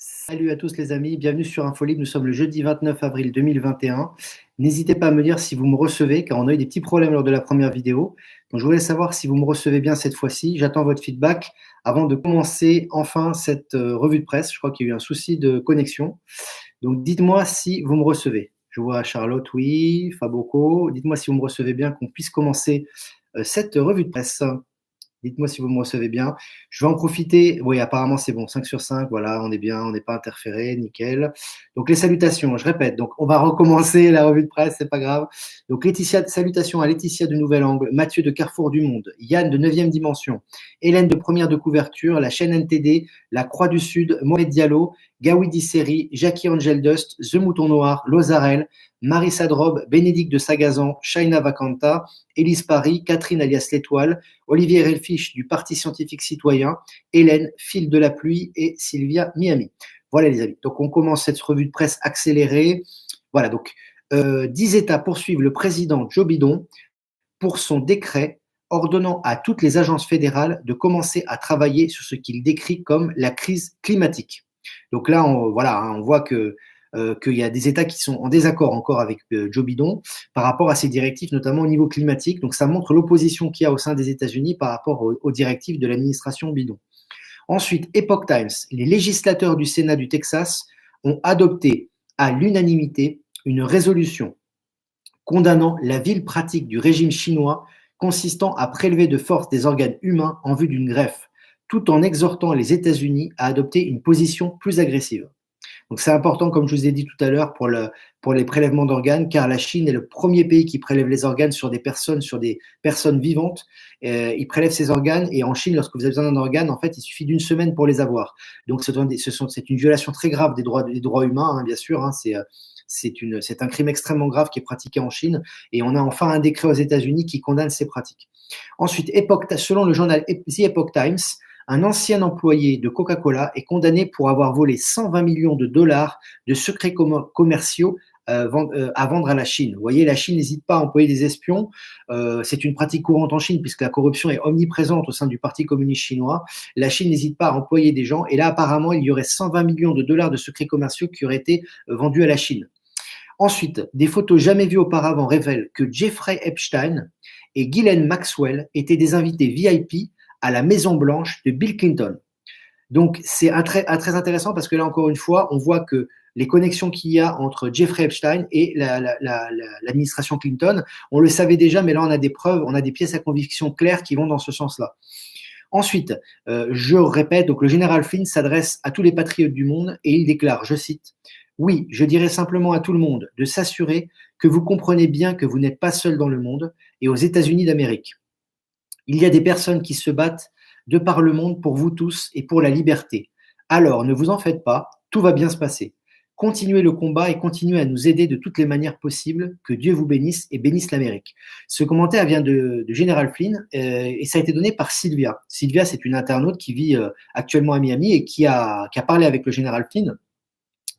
Salut à tous les amis, bienvenue sur Infolib. Nous sommes le jeudi 29 avril 2021. N'hésitez pas à me dire si vous me recevez, car on a eu des petits problèmes lors de la première vidéo. Donc je voulais savoir si vous me recevez bien cette fois-ci. J'attends votre feedback avant de commencer enfin cette revue de presse. Je crois qu'il y a eu un souci de connexion. Donc dites-moi si vous me recevez. Je vois Charlotte, oui, Faboco. Dites-moi si vous me recevez bien, qu'on puisse commencer cette revue de presse. Dites-moi si vous me recevez bien. Je vais en profiter. Oui, apparemment, c'est bon. 5 sur 5. Voilà, on est bien. On n'est pas interféré. Nickel. Donc, les salutations. Je répète. Donc, on va recommencer la revue de presse. C'est pas grave. Donc, Laetitia, salutations à Laetitia de Nouvel Angle, Mathieu de Carrefour du Monde, Yann de 9e Dimension, Hélène de Première de Couverture, la chaîne NTD, la Croix du Sud, Mohamed Diallo, Gawidi Seri, Jackie Angel Dust, The Mouton Noir, Lozarel, Marissa Drob, Bénédicte de Sagazan, Shaina Vakanta, Élise Paris, Catherine alias L'Étoile, Olivier Relfiche du Parti scientifique citoyen, Hélène, Fil de la pluie et Sylvia Miami. Voilà les amis. Donc on commence cette revue de presse accélérée. Voilà donc 10 États poursuivent le président Joe Biden pour son décret ordonnant à toutes les agences fédérales de commencer à travailler sur ce qu'il décrit comme la crise climatique. Donc là, on voit qu'il y a des États qui sont en désaccord encore avec Joe Biden par rapport à ces directives, notamment au niveau climatique. Donc ça montre l'opposition qu'il y a au sein des États-Unis par rapport aux directives de l'administration Biden. Ensuite, Epoch Times, les législateurs du Sénat du Texas ont adopté à l'unanimité une résolution condamnant la vile pratique du régime chinois consistant à prélever de force des organes humains en vue d'une greffe, tout en exhortant les États-Unis à adopter une position plus agressive. Donc c'est important, comme je vous ai dit tout à l'heure, pour les prélèvements d'organes, car la Chine est le premier pays qui prélève les organes sur des personnes vivantes. Ils prélèvent ces organes et en Chine, lorsque vous avez besoin d'un organe, en fait, il suffit d'une semaine pour les avoir. Donc c'est une violation très grave des droits humains, hein, bien sûr. Hein, c'est un crime extrêmement grave qui est pratiqué en Chine et on a enfin un décret aux États-Unis qui condamne ces pratiques. Ensuite, selon le journal The Epoch Times, un ancien employé de Coca-Cola est condamné pour avoir volé 120 millions de dollars de secrets commerciaux à vendre à la Chine. Vous voyez, la Chine n'hésite pas à employer des espions. C'est une pratique courante en Chine puisque la corruption est omniprésente au sein du Parti communiste chinois. La Chine n'hésite pas à employer des gens. Et là, apparemment, il y aurait 120 millions de dollars de secrets commerciaux qui auraient été vendus à la Chine. Ensuite, des photos jamais vues auparavant révèlent que Jeffrey Epstein et Ghislaine Maxwell étaient des invités VIP à la Maison Blanche de Bill Clinton. Donc, c'est très intéressant parce que là, encore une fois, on voit que les connexions qu'il y a entre Jeffrey Epstein et l'administration Clinton, on le savait déjà, mais là, on a des preuves, on a des pièces à conviction claires qui vont dans ce sens-là. Ensuite, je répète, donc le général Flynn s'adresse à tous les patriotes du monde et il déclare, je cite, « Oui, je dirais simplement à tout le monde de s'assurer que vous comprenez bien que vous n'êtes pas seul dans le monde et aux États-Unis d'Amérique. Il y a des personnes qui se battent de par le monde pour vous tous et pour la liberté. Alors, ne vous en faites pas, tout va bien se passer. Continuez le combat et continuez à nous aider de toutes les manières possibles. Que Dieu vous bénisse et bénisse l'Amérique. » Ce commentaire vient de Général Flynn et ça a été donné par Sylvia. Sylvia, c'est une internaute qui vit actuellement à Miami et qui a parlé avec le Général Flynn,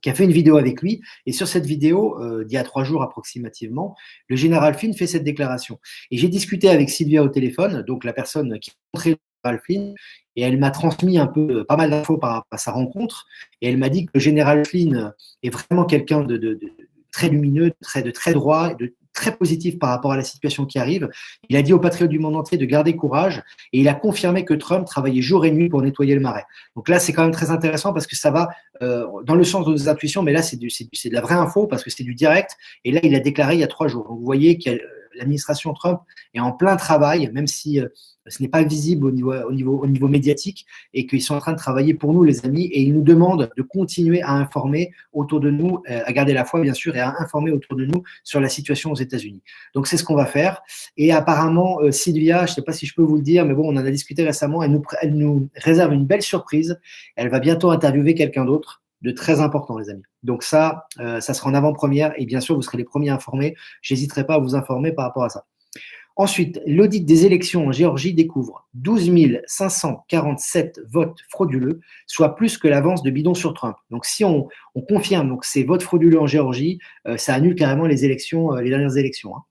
qui a fait une vidéo avec lui. Et sur cette vidéo, d'il y a 3 jours approximativement, le Général Flynn fait cette déclaration. Et j'ai discuté avec Sylvia au téléphone, donc la personne qui a montré le Général Flynn, et elle m'a transmis un peu, pas mal d'infos par rapport à sa rencontre. Et elle m'a dit que le Général Flynn est vraiment quelqu'un de très lumineux, de très droit, de très positif par rapport à la situation qui arrive. Il a dit aux patriotes du monde entier de garder courage et il a confirmé que Trump travaillait jour et nuit pour nettoyer le marais. Donc là, c'est quand même très intéressant parce que ça va dans le sens de nos intuitions, mais là, c'est de la vraie info parce que c'est du direct. Et là, il a déclaré il y a 3 jours. Donc vous voyez que l'administration Trump est en plein travail, même si ce n'est pas visible au niveau médiatique et qu'ils sont en train de travailler pour nous, les amis, et ils nous demandent de continuer à informer autour de nous, à garder la foi, bien sûr, et à informer autour de nous sur la situation aux États-Unis. Donc, c'est ce qu'on va faire. Et apparemment, Sylvia, je ne sais pas si je peux vous le dire, mais bon, on en a discuté récemment, elle nous réserve une belle surprise. Elle va bientôt interviewer quelqu'un d'autre de très important, les amis. Donc ça sera en avant-première et bien sûr, vous serez les premiers informés. J'hésiterai pas à vous informer par rapport à ça. Ensuite, l'audit des élections en Géorgie découvre 12 547 votes frauduleux, soit plus que l'avance de Biden sur Trump. Donc, si on confirme donc, ces votes frauduleux en Géorgie, ça annule carrément les élections, les dernières élections. Hein.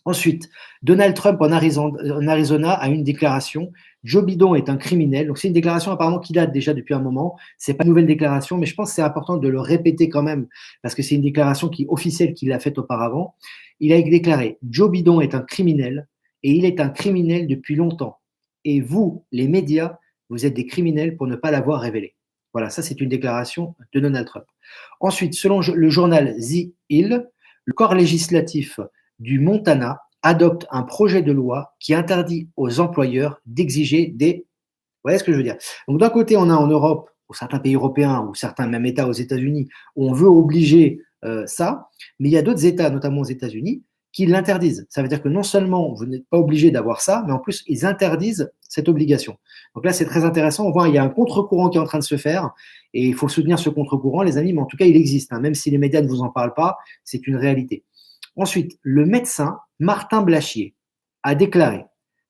Ensuite, Donald Trump en Arizona a une déclaration. Joe Biden est un criminel. Donc, c'est une déclaration apparemment qui date déjà depuis un moment. C'est pas une nouvelle déclaration, mais je pense que c'est important de le répéter quand même parce que c'est une déclaration qui officielle qu'il a faite auparavant. Il a déclaré Joe Biden est un criminel et il est un criminel depuis longtemps. Et vous, les médias, vous êtes des criminels pour ne pas l'avoir révélé. Voilà, ça c'est une déclaration de Donald Trump. Ensuite, selon le journal The Hill, le corps législatif du Montana adopte un projet de loi qui interdit aux employeurs d'exiger des… Vous voyez ce que je veux dire? Donc d'un côté, on a en Europe, ou certains pays européens, ou certains même États aux États-Unis, où on veut obliger ça, mais il y a d'autres États, notamment aux États-Unis, qui l'interdisent. Ça veut dire que non seulement vous n'êtes pas obligé d'avoir ça, mais en plus, ils interdisent cette obligation. Donc là, c'est très intéressant. On voit il y a un contre-courant qui est en train de se faire, et il faut soutenir ce contre-courant, les amis, mais en tout cas, il existe. Hein. Même si les médias ne vous en parlent pas, c'est une réalité. Ensuite, le médecin Martin Blachier a déclaré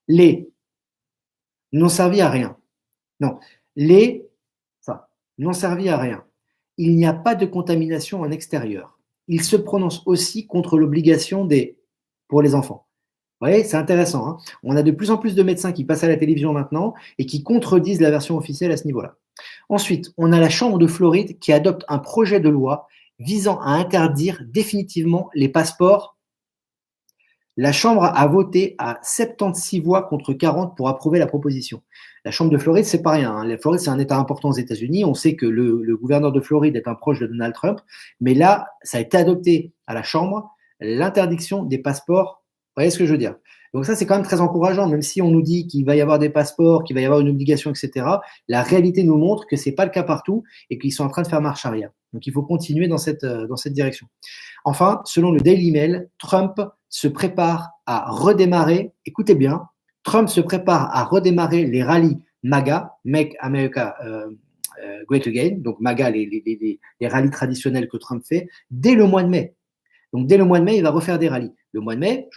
les n'ont servi à rien. Non, les n'ont servi à rien. Il n'y a pas de contamination en extérieur. Il se prononce aussi contre l'obligation pour les enfants. Vous voyez, c'est intéressant. Hein. On a de plus en plus de médecins qui passent à la télévision maintenant et qui contredisent la version officielle à ce niveau-là. Ensuite, on a la Chambre de Floride qui adopte un projet de loi visant à interdire définitivement les passeports. La Chambre a voté à 76 voix contre 40 pour approuver la proposition. La Chambre de Floride, c'est pas rien. Hein. La Floride, c'est un État important aux États-Unis. On sait que le gouverneur de Floride est un proche de Donald Trump. Mais là, ça a été adopté à la Chambre, l'interdiction des passeports. Vous voyez ce que je veux dire? Donc ça, c'est quand même très encourageant, même si on nous dit qu'il va y avoir des passeports, qu'il va y avoir une obligation, etc. La réalité nous montre que c'est pas le cas partout et qu'ils sont en train de faire marche arrière. Donc il faut continuer dans cette direction. Enfin, selon le Daily Mail, Trump se prépare à redémarrer, écoutez bien, Trump se prépare à redémarrer les rallyes MAGA, Make America Great Again, donc MAGA, les rallyes traditionnels que Trump fait, dès le mois de mai. Donc dès le mois de mai, il va refaire des rallyes. Le mois de mai,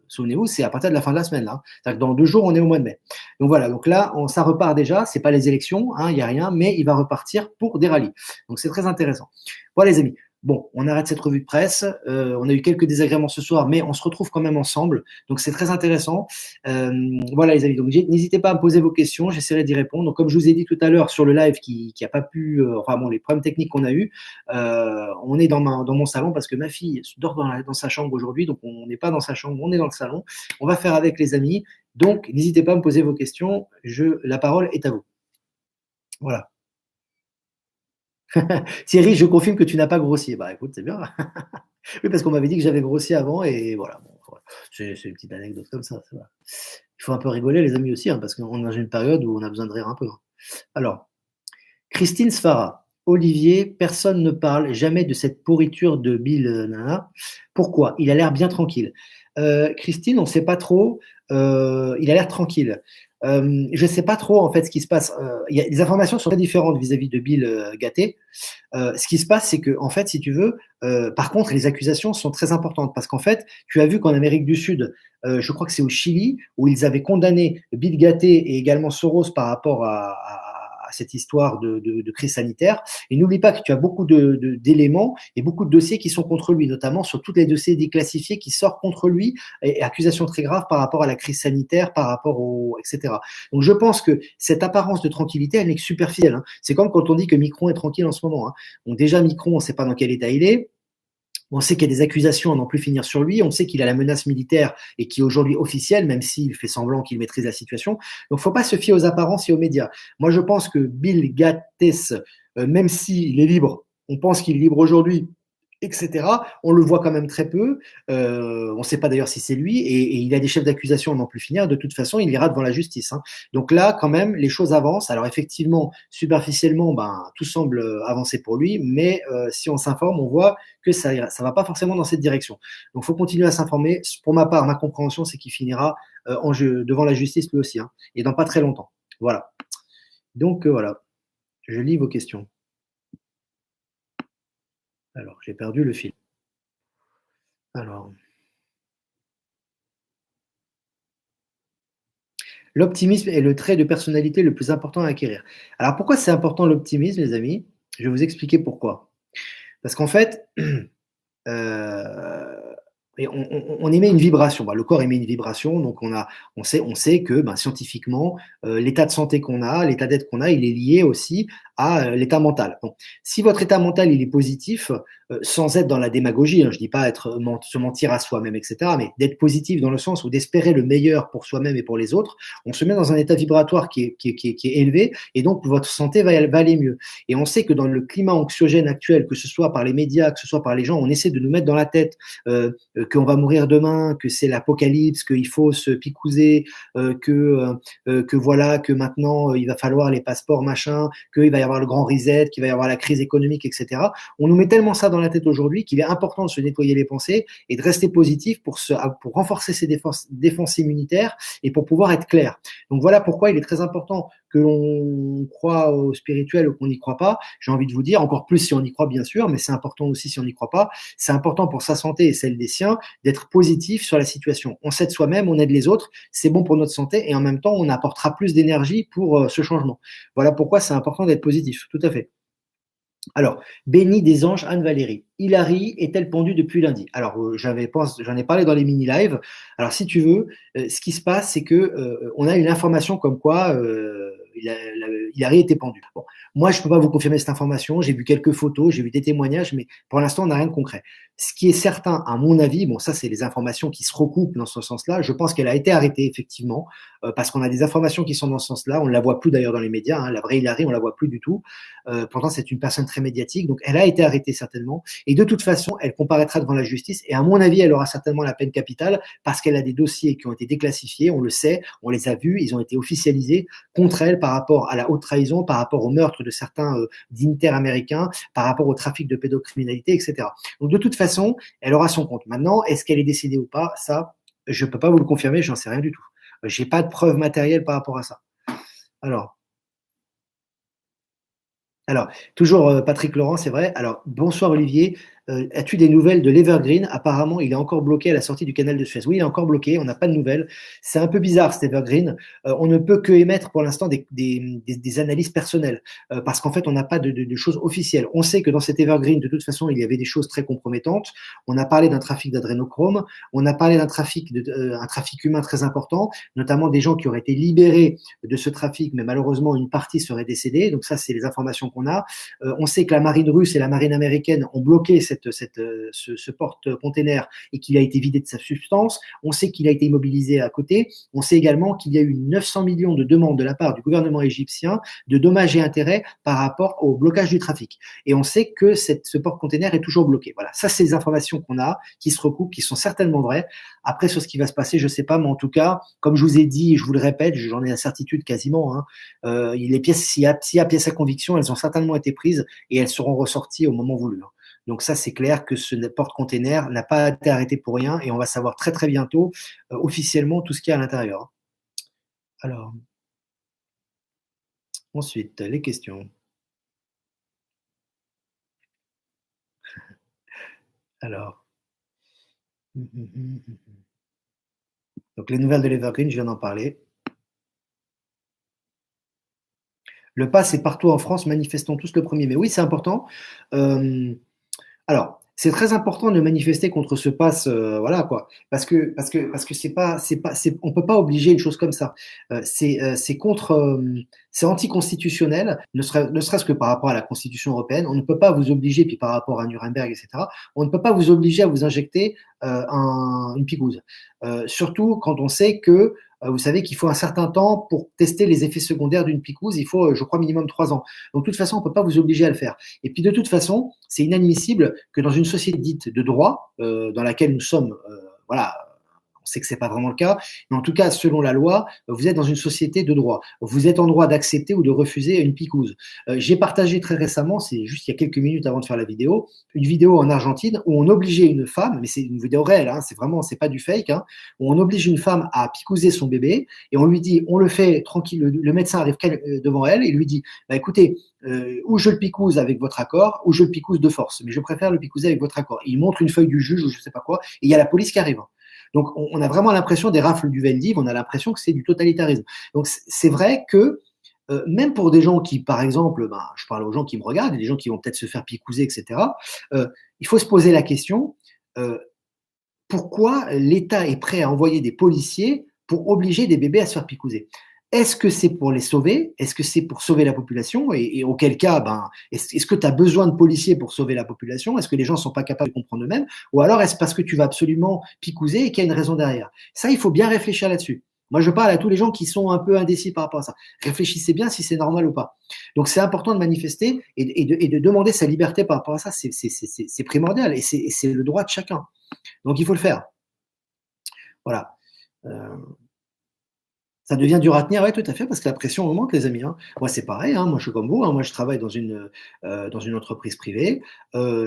souvenez-vous, c'est à partir de la fin de la semaine. Là. C'est-à-dire que dans 2 jours, on est au mois de mai. Donc voilà, donc là, ça repart déjà. C'est pas les élections, il n'y a rien, mais il va repartir pour des rallyes. Donc c'est très intéressant. Voilà les amis. Bon, on arrête cette revue de presse. On a eu quelques désagréments ce soir, mais on se retrouve quand même ensemble. Donc, c'est très intéressant. Voilà, les amis. Donc, n'hésitez pas à me poser vos questions. J'essaierai d'y répondre. Donc, comme je vous ai dit tout à l'heure sur le live qui a pas pu… enfin, bon, les problèmes techniques qu'on a eu, on est dans mon salon parce que ma fille dort dans sa chambre aujourd'hui. Donc, on n'est pas dans sa chambre, on est dans le salon. On va faire avec les amis. Donc, n'hésitez pas à me poser vos questions. La parole est à vous. Voilà. Thierry, je confirme que tu n'as pas grossi. Bah écoute, c'est bien. Oui, parce qu'on m'avait dit que j'avais grossi avant et voilà. Bon, c'est une petite anecdote comme ça. Il faut un peu rigoler, les amis aussi, hein, parce qu'on est dans une période où on a besoin de rire un peu. Hein. Alors, Christine Sfara. Olivier, personne ne parle jamais de cette pourriture de Bill Nana. Pourquoi? Il a l'air bien tranquille. Christine, on ne sait pas trop. Il a l'air tranquille. Je ne sais pas trop en fait ce qui se passe. Les informations sont très différentes vis-à-vis de Bill Gatté. Ce qui se passe, c'est que en fait, si tu veux, par contre, les accusations sont très importantes parce qu'en fait, tu as vu qu'en Amérique du Sud, je crois que c'est au Chili, où ils avaient condamné Bill Gatté et également Soros par rapport à cette histoire de crise sanitaire. Et n'oublie pas que tu as beaucoup d'éléments et beaucoup de dossiers qui sont contre lui, notamment sur tous les dossiers déclassifiés qui sortent contre lui et accusations très graves par rapport à la crise sanitaire, par rapport etc. Donc je pense que cette apparence de tranquillité, elle n'est que superficielle. Hein. C'est comme quand on dit que Micron est tranquille en ce moment. Hein. Donc déjà, Micron, on ne sait pas dans quel état il est. On sait qu'il y a des accusations à n'en plus finir sur lui. On sait qu'il a la menace militaire et qui est aujourd'hui officielle, même s'il fait semblant qu'il maîtrise la situation. Donc, il ne faut pas se fier aux apparences et aux médias. Moi, je pense que Bill Gates, même s'il est libre, on pense qu'il est libre aujourd'hui, etc. On le voit quand même très peu. On ne sait pas d'ailleurs si c'est lui. Et il a des chefs d'accusation à n'en plus finir. De toute façon, il ira devant la justice. Hein. Donc là, quand même, les choses avancent. Alors effectivement, superficiellement, tout semble avancer pour lui. Mais si on s'informe, on voit que ça ne va pas forcément dans cette direction. Donc il faut continuer à s'informer. Pour ma part, ma compréhension, c'est qu'il finira devant la justice lui aussi. Hein, et dans pas très longtemps. Voilà. Donc voilà. Je lis vos questions. Alors, j'ai perdu le fil. Alors, l'optimisme est le trait de personnalité le plus important à acquérir. Alors, pourquoi c'est important l'optimisme, les amis? Je vais vous expliquer pourquoi. Parce qu'en fait, et on émet une vibration. Le corps émet une vibration, donc on sait que scientifiquement, l'état de santé qu'on a, l'état d'être qu'on a, il est lié aussi à l'état mental. Bon. Si votre état mental il est positif, sans être dans la démagogie, je ne dis pas se mentir à soi-même, etc., mais d'être positif dans le sens où d'espérer le meilleur pour soi-même et pour les autres, on se met dans un état vibratoire qui est élevé, et donc votre santé va aller mieux. Et on sait que dans le climat anxiogène actuel, que ce soit par les médias, que ce soit par les gens, on essaie de nous mettre dans la tête qu'on va mourir demain, que c'est l'apocalypse, qu'il faut se picouser, que voilà, que maintenant il va falloir les passeports, machin, qu'il va y avoir le grand reset, qu'il va y avoir la crise économique, etc. On nous met tellement ça dans la tête aujourd'hui qu'il est important de se nettoyer les pensées et de rester positif pour renforcer ses défenses immunitaires et pour pouvoir être clair. Donc voilà pourquoi il est très important que l'on croit au spirituel ou qu'on n'y croit pas. J'ai envie de vous dire, encore plus si on y croit bien sûr, mais c'est important aussi si on n'y croit pas. C'est important pour sa santé et celle des siens d'être positif sur la situation. On s'aide soi-même, on aide les autres, c'est bon pour notre santé et en même temps, on apportera plus d'énergie pour ce changement. Voilà pourquoi c'est important d'être positif, tout à fait. Alors, béni des anges, Anne-Valérie. Hilary est-elle pendue depuis lundi? Alors, j'en ai parlé dans les mini-lives. Alors, si tu veux, ce qui se passe, c'est que on a une information comme quoi Hilary était pendue. Bon, moi, je ne peux pas vous confirmer cette information. J'ai vu quelques photos, j'ai vu des témoignages, mais pour l'instant, on n'a rien de concret. Ce qui est certain, à mon avis, bon, ça, c'est les informations qui se recoupent dans ce sens-là. Je pense qu'elle a été arrêtée, effectivement, parce qu'on a des informations qui sont dans ce sens-là. On ne la voit plus d'ailleurs dans les médias. Hein. La vraie Hilary, on ne la voit plus du tout. Pourtant, c'est une personne très médiatique. Donc, elle a été arrêtée certainement. Et de toute façon, elle comparaîtra devant la justice. Et à mon avis, elle aura certainement la peine capitale parce qu'elle a des dossiers qui ont été déclassifiés. On le sait, on les a vus. Ils ont été officialisés contre elle par rapport à la haute trahison, par rapport au meurtre de certains dignitaires américains, par rapport au trafic de pédocriminalité, etc. Donc, de toute façon, elle aura son compte. Maintenant, est-ce qu'elle est décédée ou pas? Ça, je ne peux pas vous le confirmer. J'en sais rien du tout. J'ai pas de preuves matérielles par rapport à ça. Alors, toujours Patrick Laurent, c'est vrai. Alors, bonsoir Olivier. As-tu des nouvelles de l'Evergreen? Apparemment, il est encore bloqué à la sortie du canal de Suez. Oui, il est encore bloqué, on n'a pas de nouvelles. C'est un peu bizarre cet Evergreen. On ne peut que émettre pour l'instant des analyses personnelles parce qu'en fait, on n'a pas de choses officielles. On sait que dans cet Evergreen, de toute façon, il y avait des choses très compromettantes. On a parlé d'un trafic d'adrénochrome, on a parlé d'un trafic humain très important, notamment des gens qui auraient été libérés de ce trafic, mais malheureusement, une partie serait décédée. Donc ça, c'est les informations qu'on a. On sait que la marine russe et la marine américaine ont bloqué ce porte-container et qu'il a été vidé de sa substance. On sait qu'il a été immobilisé à côté. On sait également qu'il y a eu 900 millions de demandes de la part du gouvernement égyptien de dommages et intérêts par rapport au blocage du trafic. Et on sait que ce porte-container est toujours bloqué. Voilà, ça, c'est les informations qu'on a, qui se recoupent, qui sont certainement vraies. Après, sur ce qui va se passer, je ne sais pas, mais en tout cas, comme je vous ai dit, et je vous le répète, j'en ai la certitude quasiment, les pièces, s'il y a pièces à conviction, elles ont certainement été prises et elles seront ressorties au moment voulu. Donc ça, c'est clair que ce porte-container n'a pas été arrêté pour rien et on va savoir très très bientôt officiellement tout ce qu'il y a à l'intérieur. Alors, ensuite, les questions. Alors, donc les nouvelles de l'Evergreen, je viens d'en parler. Le pass est partout en France, manifestons tous le 1er mai. Oui, c'est important. Alors, c'est très important de manifester contre ce pass, voilà quoi, parce que on peut pas obliger une chose comme ça. C'est anticonstitutionnel, ne serait-ce que par rapport à la Constitution européenne. On ne peut pas vous obliger, puis par rapport à Nuremberg, etc. On ne peut pas vous obliger à vous injecter une picouse. Surtout quand on sait que vous savez qu'il faut un certain temps pour tester les effets secondaires d'une picouse. Il faut, je crois, minimum 3 ans. Donc, de toute façon, on ne peut pas vous obliger à le faire. Et puis, de toute façon, c'est inadmissible que dans une société dite de droit, dans laquelle nous sommes, voilà, on sait que c'est pas vraiment le cas, mais en tout cas, selon la loi, vous êtes dans une société de droit. Vous êtes en droit d'accepter ou de refuser une picouse. J'ai partagé très récemment, c'est juste il y a quelques minutes avant de faire la vidéo, une vidéo en Argentine où on obligeait une femme, mais c'est une vidéo réelle, hein, c'est pas du fake, hein, où on oblige une femme à picouser son bébé et on lui dit, on le fait tranquille, le médecin arrive devant elle et lui dit, bah écoutez, ou je le picouse avec votre accord, ou je le picouse de force, mais je préfère le picouser avec votre accord. Et il montre une feuille du juge ou je sais pas quoi, et il y a la police qui arrive. Donc, on a vraiment l'impression des rafles du Veldiv, on a l'impression que c'est du totalitarisme. Donc, c'est vrai que même pour des gens qui, par exemple, je parle aux gens qui me regardent, et des gens qui vont peut-être se faire picouser, etc., il faut se poser la question, pourquoi l'État est prêt à envoyer des policiers pour obliger des bébés à se faire picouser? Est-ce que c'est pour les sauver? Est-ce que c'est pour sauver la population? Et auquel cas, ben, est-ce que tu as besoin de policiers pour sauver la population? Est-ce que les gens ne sont pas capables de comprendre eux-mêmes? Ou alors est-ce parce que tu vas absolument picouser et qu'il y a une raison derrière? Ça, il faut bien réfléchir là-dessus. Moi, je parle à tous les gens qui sont un peu indécis par rapport à ça. Réfléchissez bien si c'est normal ou pas. Donc, c'est important de manifester et de demander sa liberté par rapport à ça. C'est primordial et c'est le droit de chacun. Donc, il faut le faire. Voilà. Ça devient dur à tenir, oui, tout à fait, parce que la pression augmente, les amis. Hein. Moi, c'est pareil. Hein. Moi, je suis comme vous. Hein. Moi, je travaille dans une entreprise privée.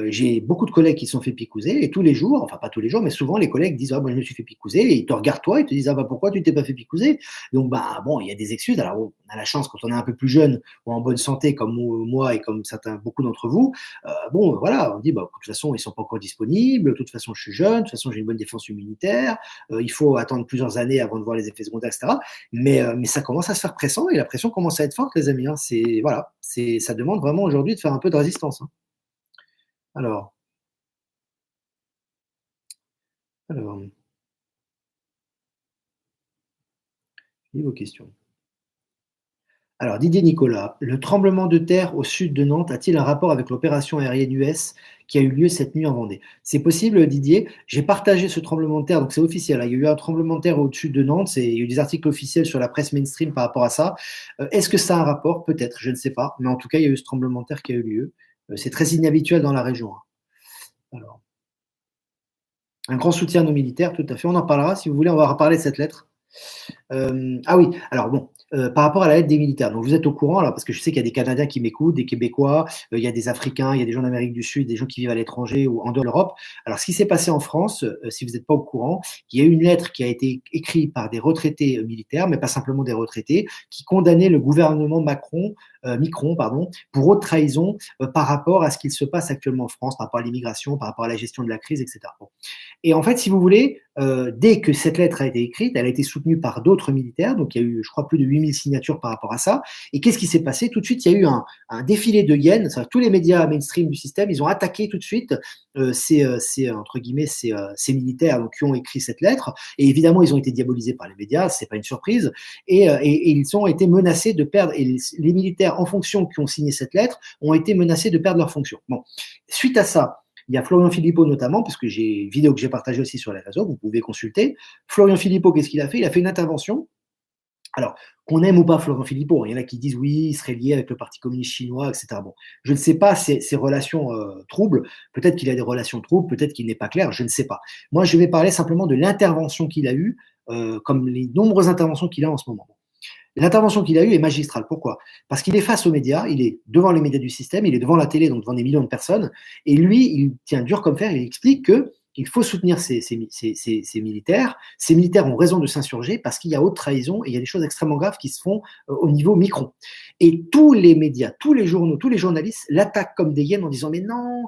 J'ai beaucoup de collègues qui se sont fait picouser et tous les jours, enfin pas tous les jours, mais souvent les collègues disent ah moi je me suis fait picouser et ils te regardent toi, ils te disent ah bah pourquoi tu t'es pas fait picouser. Donc bah bon, il y a des excuses. Alors on a la chance quand on est un peu plus jeune ou en bonne santé comme moi et comme beaucoup d'entre vous. Bon voilà, on dit bah de toute façon ils sont pas encore disponibles. De toute façon je suis jeune. De toute façon j'ai une bonne défense immunitaire. Il faut attendre plusieurs années avant de voir les effets secondaires, etc. Mais ça commence à se faire pressant et la pression commence à être forte, les amis. Hein. Voilà, ça demande vraiment aujourd'hui de faire un peu de résistance. Hein. Alors, alors, lis vos questions. Alors, Didier Nicolas, le tremblement de terre au sud de Nantes a-t-il un rapport avec l'opération aérienne US qui a eu lieu cette nuit en Vendée? C'est possible, Didier. J'ai partagé ce tremblement de terre, donc c'est officiel. Hein. Il y a eu un tremblement de terre au-dessus de Nantes. Il y a eu des articles officiels sur la presse mainstream par rapport à ça. Est-ce que ça a un rapport? Peut-être, je ne sais pas. Mais en tout cas, il y a eu ce tremblement de terre qui a eu lieu. C'est très inhabituel dans la région. Hein. Alors, un grand soutien à nos militaires, tout à fait. On en parlera, si vous voulez, on va reparler de cette lettre. Ah oui, alors bon, par rapport à la lettre des militaires, donc vous êtes au courant, là, parce que je sais qu'il y a des Canadiens qui m'écoutent, des Québécois, il y a des Africains, il y a des gens d'Amérique du Sud, des gens qui vivent à l'étranger ou en dehors de l'Europe. Alors, ce qui s'est passé en France, si vous n'êtes pas au courant, il y a eu une lettre qui a été écrite par des retraités militaires, mais pas simplement des retraités, qui condamnaient le gouvernement Micron, pour haute trahison par rapport à ce qu'il se passe actuellement en France, par rapport à l'immigration, par rapport à la gestion de la crise, etc. Bon. Et en fait, si vous voulez, dès que cette lettre a été écrite, elle a été soutenue par d'autres militaires, donc il y a eu, je crois, plus de 8000 signatures par rapport à ça. Et qu'est-ce qui s'est passé? Tout de suite, il y a eu un défilé de hyènes. Tous les médias mainstream du système, ils ont attaqué tout de suite entre guillemets, ces militaires donc, qui ont écrit cette lettre. Et évidemment, ils ont été diabolisés par les médias, c'est pas une surprise. Et ils ont été menacés de perdre, et les militaires en fonction qui ont signé cette lettre ont été menacés de perdre leur fonction. Bon, suite à ça, il y a Florian Philippot notamment, puisque j'ai une vidéo que j'ai partagée aussi sur les réseaux, vous pouvez consulter. Florian Philippot, qu'est-ce qu'il a fait? Il a fait une intervention. Alors, qu'on aime ou pas Florian Philippot, il y en a qui disent oui, il serait lié avec le Parti communiste chinois, etc. Bon, je ne sais pas ces relations troubles. Peut-être qu'il a des relations troubles, peut-être qu'il n'est pas clair, je ne sais pas. Moi, je vais parler simplement de l'intervention qu'il a eue, comme les nombreuses interventions qu'il a en ce moment. L'intervention qu'il a eue est magistrale. Pourquoi? Parce qu'il est face aux médias, il est devant les médias du système, il est devant la télé, donc devant des millions de personnes, et lui, il tient dur comme fer, il explique qu'il faut soutenir ces militaires. Ces militaires ont raison de s'insurger parce qu'il y a haute trahison et il y a des choses extrêmement graves qui se font au niveau Micron. Et tous les médias, tous les journaux, tous les journalistes l'attaquent comme des hyènes en disant mais non,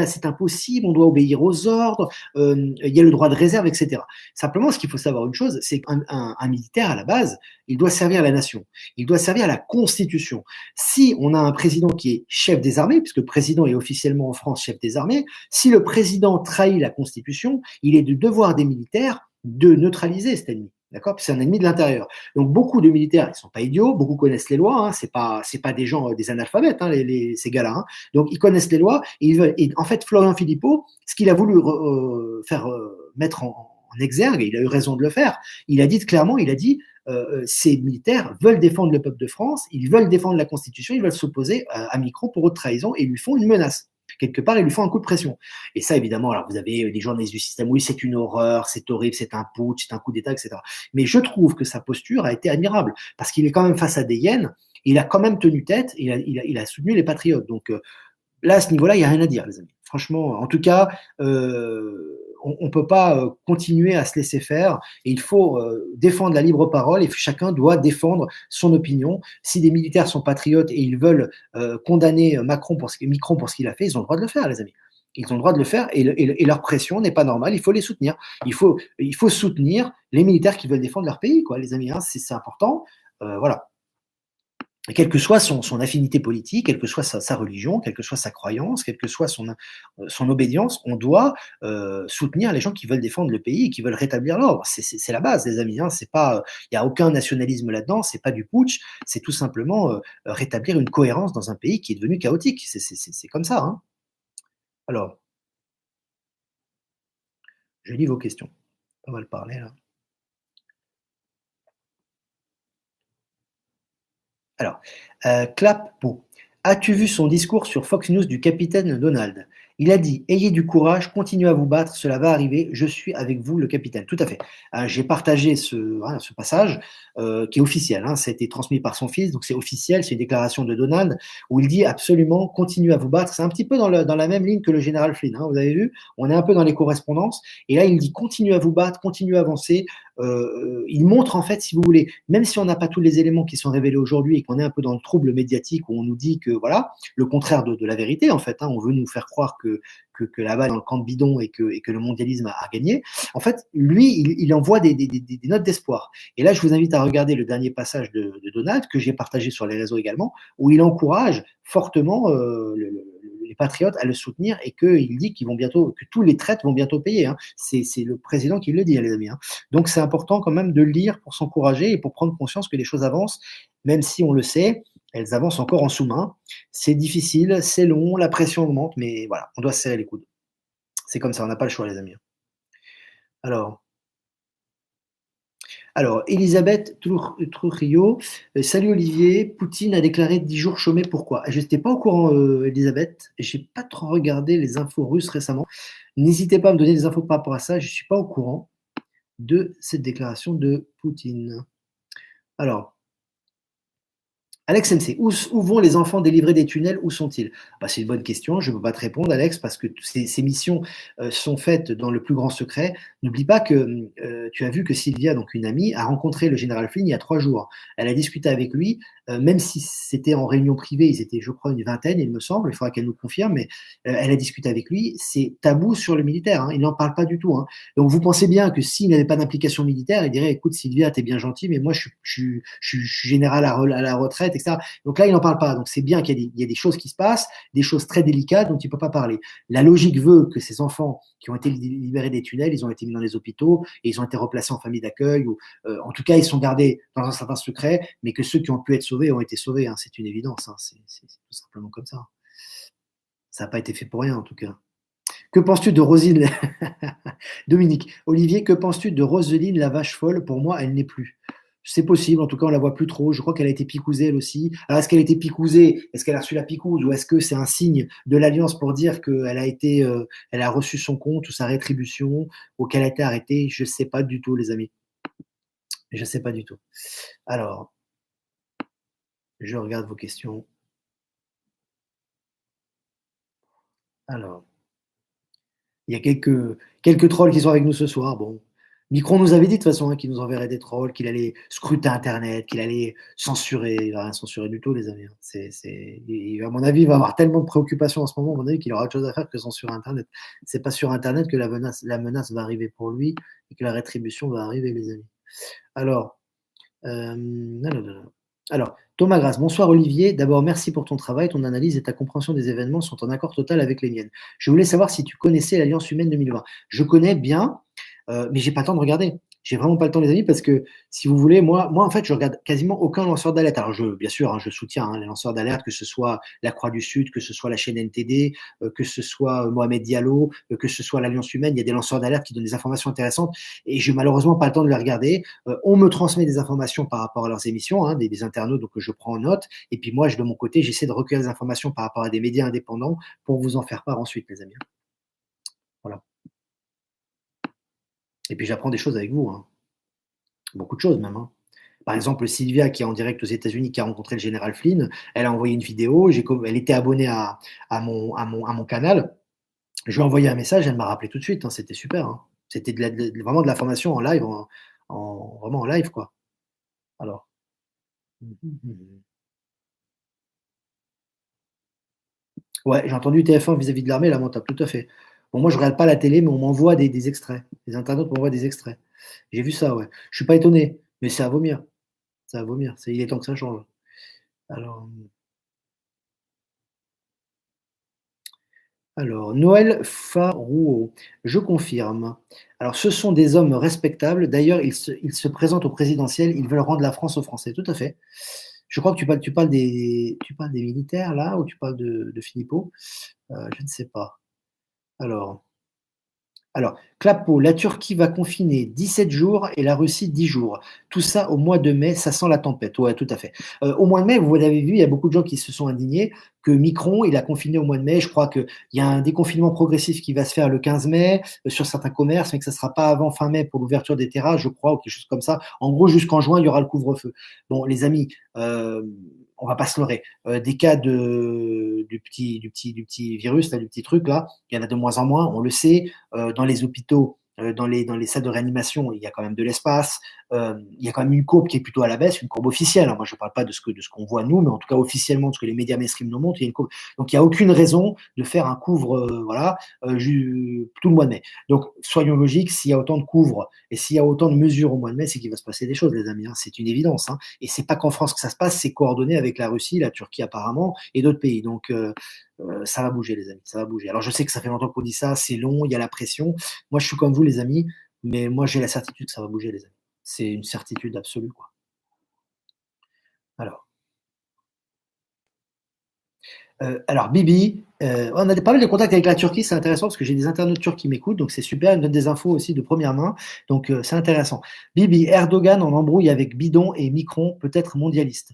c'est impossible, on doit obéir aux ordres, il y a le droit de réserve, etc. Simplement, ce qu'il faut savoir une chose, c'est qu'un militaire à la base, il doit servir la nation, il doit servir la Constitution. Si on a un président qui est chef des armées, puisque le président est officiellement en France chef des armées, si le président trahit la Constitution, il est du devoir des militaires de neutraliser cet ennemi. D'accord? C'est un ennemi de l'intérieur. Donc beaucoup de militaires, ils sont pas idiots, beaucoup connaissent les lois. Hein, c'est pas des gens, des analphabètes, hein, ces gars-là. Hein. Donc ils connaissent les lois. Et en fait, Florian Philippot, ce qu'il a voulu faire mettre en exergue, et il a eu raison de le faire. Il a dit clairement, ces militaires veulent défendre le peuple de France, ils veulent défendre la Constitution, ils veulent s'opposer à Micron pour haute trahison et ils lui font une menace. Quelque part, ils lui font un coup de pression. Et ça, évidemment, alors vous avez des journalistes du système, oui, c'est une horreur, c'est horrible, c'est un putsch, c'est un coup d'État, etc. Mais je trouve que sa posture a été admirable, parce qu'il est quand même face à des hyènes, il a quand même tenu tête, il a soutenu les patriotes. Donc là, à ce niveau-là, il n'y a rien à dire, les amis. Franchement, en tout cas, on ne peut pas continuer à se laisser faire et il faut défendre la libre parole et chacun doit défendre son opinion. Si des militaires sont patriotes et ils veulent condamner Micron pour ce qu'il a fait, ils ont le droit de le faire, les amis. Ils ont le droit de le faire et leur pression n'est pas normale, il faut les soutenir. Il faut soutenir les militaires qui veulent défendre leur pays, quoi, les amis, hein, c'est important. Voilà. quelle que soit son affinité politique, quelle que soit sa religion, quelle que soit sa croyance, quelle que soit son obédience, on doit soutenir les gens qui veulent défendre le pays et qui veulent rétablir l'ordre. C'est la base, les amis. Hein. C'est pas, il n'y a aucun nationalisme là-dedans. C'est pas du putsch. C'est tout simplement rétablir une cohérence dans un pays qui est devenu chaotique. C'est comme ça. Hein. Alors, je lis vos questions. On va le parler là. Alors, Clap-Po, as-tu vu son discours sur Fox News du capitaine Donald? Il a dit: ayez du courage, continuez à vous battre, cela va arriver, je suis avec vous, le capitaine. Tout à fait. J'ai partagé ce passage qui est officiel. Hein, ça a été transmis par son fils, donc c'est officiel. C'est une déclaration de Donald où il dit absolument continuez à vous battre. C'est un petit peu dans la même ligne que le général Flynn. Hein, vous avez vu, on est un peu dans les correspondances. Et là, il dit continuez à vous battre, continuez à avancer. Il montre en fait, si vous voulez, même si on n'a pas tous les éléments qui sont révélés aujourd'hui et qu'on est un peu dans le trouble médiatique où on nous dit que voilà, le contraire de la vérité en fait, hein, on veut nous faire croire que la balle dans le camp de bidon et que le mondialisme a gagné. En fait, lui, il envoie des notes d'espoir. Et là, je vous invite à regarder le dernier passage de Donald que j'ai partagé sur les réseaux également, où il encourage fortement les patriotes à le soutenir et qu'il dit que tous les traites vont bientôt payer. Hein. C'est le président qui le dit, les amis. Hein. Donc c'est important quand même de le lire pour s'encourager et pour prendre conscience que les choses avancent, même si on le sait, elles avancent encore en sous-main. C'est difficile, c'est long, la pression augmente, mais voilà, on doit se serrer les coudes. C'est comme ça, on n'a pas le choix, les amis. Alors, Elisabeth Trujillo, salut Olivier, Poutine a déclaré 10 jours chômés, pourquoi? Je n'étais pas au courant, Elisabeth, et j'ai pas trop regardé les infos russes récemment. N'hésitez pas à me donner des infos par rapport à ça, je ne suis pas au courant de cette déclaration de Poutine. Alors, Alex MC, où vont les enfants délivrés des tunnels? Où sont-ils? C'est une bonne question. Je ne peux pas te répondre, Alex, parce que ces missions sont faites dans le plus grand secret. N'oublie pas que tu as vu que Sylvia, donc une amie, a rencontré le général Flynn il y a 3 jours. Elle a discuté avec lui, même si c'était en réunion privée, ils étaient, je crois, une vingtaine, il me semble. Il faudra qu'elle nous confirme, mais elle a discuté avec lui. C'est tabou sur le militaire. Hein, il n'en parle pas du tout. Hein. Donc vous pensez bien que s'il n'avait pas d'implication militaire, il dirait écoute, Sylvia, t'es bien gentil, mais moi, je suis général à la retraite, etc. Donc là, il n'en parle pas. Donc c'est bien qu'il y a des choses qui se passent, des choses très délicates dont il ne peut pas parler. La logique veut que ces enfants qui ont été libérés des tunnels, ils ont été mis dans les hôpitaux et ils ont été replacés en famille d'accueil ou en tout cas, ils sont gardés dans un certain secret, mais que ceux qui ont pu être sauvés ont été sauvés. Hein, c'est une évidence. Hein, c'est tout simplement comme ça. Ça n'a pas été fait pour rien, en tout cas. Que penses-tu de Roselyne Dominique, Olivier, que penses-tu de Roselyne la vache folle? Pour moi, elle n'est plus. C'est possible, en tout cas, on la voit plus trop. Je crois qu'elle a été picousée, elle aussi. Alors, est-ce qu'elle a été picousée? Est-ce qu'elle a reçu la picouse? Ou est-ce que c'est un signe de l'Alliance pour dire qu'elle a été, elle a reçu son compte ou sa rétribution, ou qu'elle a été arrêtée? Je ne sais pas du tout, les amis. Je ne sais pas du tout. Alors, je regarde vos questions. Alors, il y a quelques trolls qui sont avec nous ce soir. Bon, Micron nous avait dit de toute façon hein, qu'il nous enverrait des trolls, qu'il allait scruter Internet, qu'il allait censurer. Il va rien censurer du tout, les amis. À mon avis, il va avoir tellement de préoccupations en ce moment, à mon avis, qu'il aura autre chose à faire que censurer Internet. C'est pas sur Internet que la menace va arriver pour lui et que la rétribution va arriver, les amis. Alors, alors, Thomas Grasse, bonsoir Olivier. D'abord, merci pour ton travail, ton analyse et ta compréhension des événements sont en accord total avec les miennes. Je voulais savoir si tu connaissais l'Alliance humaine 2020. Je connais bien, mais j'ai pas le temps de regarder. J'ai vraiment pas le temps, les amis, parce que si vous voulez, moi en fait, je regarde quasiment aucun lanceur d'alerte. Alors, bien sûr, hein, je soutiens hein, les lanceurs d'alerte, que ce soit la Croix du Sud, que ce soit la chaîne NTD, que ce soit Mohamed Diallo, que ce soit l'Alliance humaine. Il y a des lanceurs d'alerte qui donnent des informations intéressantes et j'ai malheureusement pas le temps de les regarder. On me transmet des informations par rapport à leurs émissions, hein, des internautes, donc je prends en note. Et puis moi, de mon côté, j'essaie de recueillir des informations par rapport à des médias indépendants pour vous en faire part ensuite, les amis. Voilà. Et puis j'apprends des choses avec vous. Hein. Beaucoup de choses même. Hein. Par exemple, Sylvia, qui est en direct aux États-Unis, qui a rencontré le général Flynn, elle a envoyé une vidéo. Elle était abonnée à mon canal. Je lui ai envoyé un message, elle m'a rappelé tout de suite. Hein, c'était super. Hein. C'était vraiment de la formation en live, vraiment en live, quoi. Alors. Ouais, j'ai entendu TF1 vis-à-vis de l'armée, lamentable, tout à fait. Bon, moi, je regarde pas la télé, mais on m'envoie des extraits. Les internautes m'envoient des extraits. J'ai vu ça, ouais. Je suis pas étonné, mais c'est à vomir. C'est à vomir. Il est temps que ça change. Alors, Noël Farouot, je confirme. Alors, ce sont des hommes respectables. D'ailleurs, ils se présentent au présidentiel. Ils veulent rendre la France aux Français. Tout à fait. Je crois que tu parles des militaires, là, ou tu parles de Philippot? Je ne sais pas. Alors, Clapot, la Turquie va confiner 17 jours et la Russie 10 jours. Tout ça au mois de mai, ça sent la tempête. Ouais, tout à fait. Au mois de mai, vous l'avez vu, il y a beaucoup de gens qui se sont indignés que Micron, il a confiné au mois de mai. Je crois qu'il y a un déconfinement progressif qui va se faire le 15 mai sur certains commerces, mais que ça ne sera pas avant fin mai pour l'ouverture des terrasses, je crois, ou quelque chose comme ça. En gros, jusqu'en juin, il y aura le couvre-feu. Bon, les amis, on va pas se leurrer. Des cas du petit virus, là, du petit truc là, il y en a de moins en moins, on le sait. Dans les hôpitaux, dans les salles de réanimation, il y a quand même de l'espace. Il y a quand même une courbe qui est plutôt à la baisse, une courbe officielle. Moi, je ne parle pas de ce qu'on voit nous, mais en tout cas officiellement, de ce que les médias mainstream nous montrent, il y a une courbe. Donc, il n'y a aucune raison de faire un couvre, voilà, tout le mois de mai. Donc, soyons logiques, s'il y a autant de couvres et s'il y a autant de mesures au mois de mai, c'est qu'il va se passer des choses, les amis. C'est une évidence. Et c'est pas qu'en France que ça se passe, c'est coordonné avec la Russie, la Turquie apparemment, et d'autres pays. Donc, ça va bouger, les amis, ça va bouger. Alors, je sais que ça fait longtemps qu'on dit ça, c'est long, il y a la pression. Moi, je suis comme vous, les amis, mais moi, j'ai la certitude que ça va bouger, les amis. C'est une certitude absolue, quoi. Alors, Bibi, on a pas mal de contacts avec la Turquie, c'est intéressant parce que j'ai des internautes turcs qui m'écoutent, donc c'est super, ils me donnent des infos aussi de première main, donc c'est intéressant. Bibi, Erdogan en embrouille avec Bidon et Micron, peut-être mondialiste.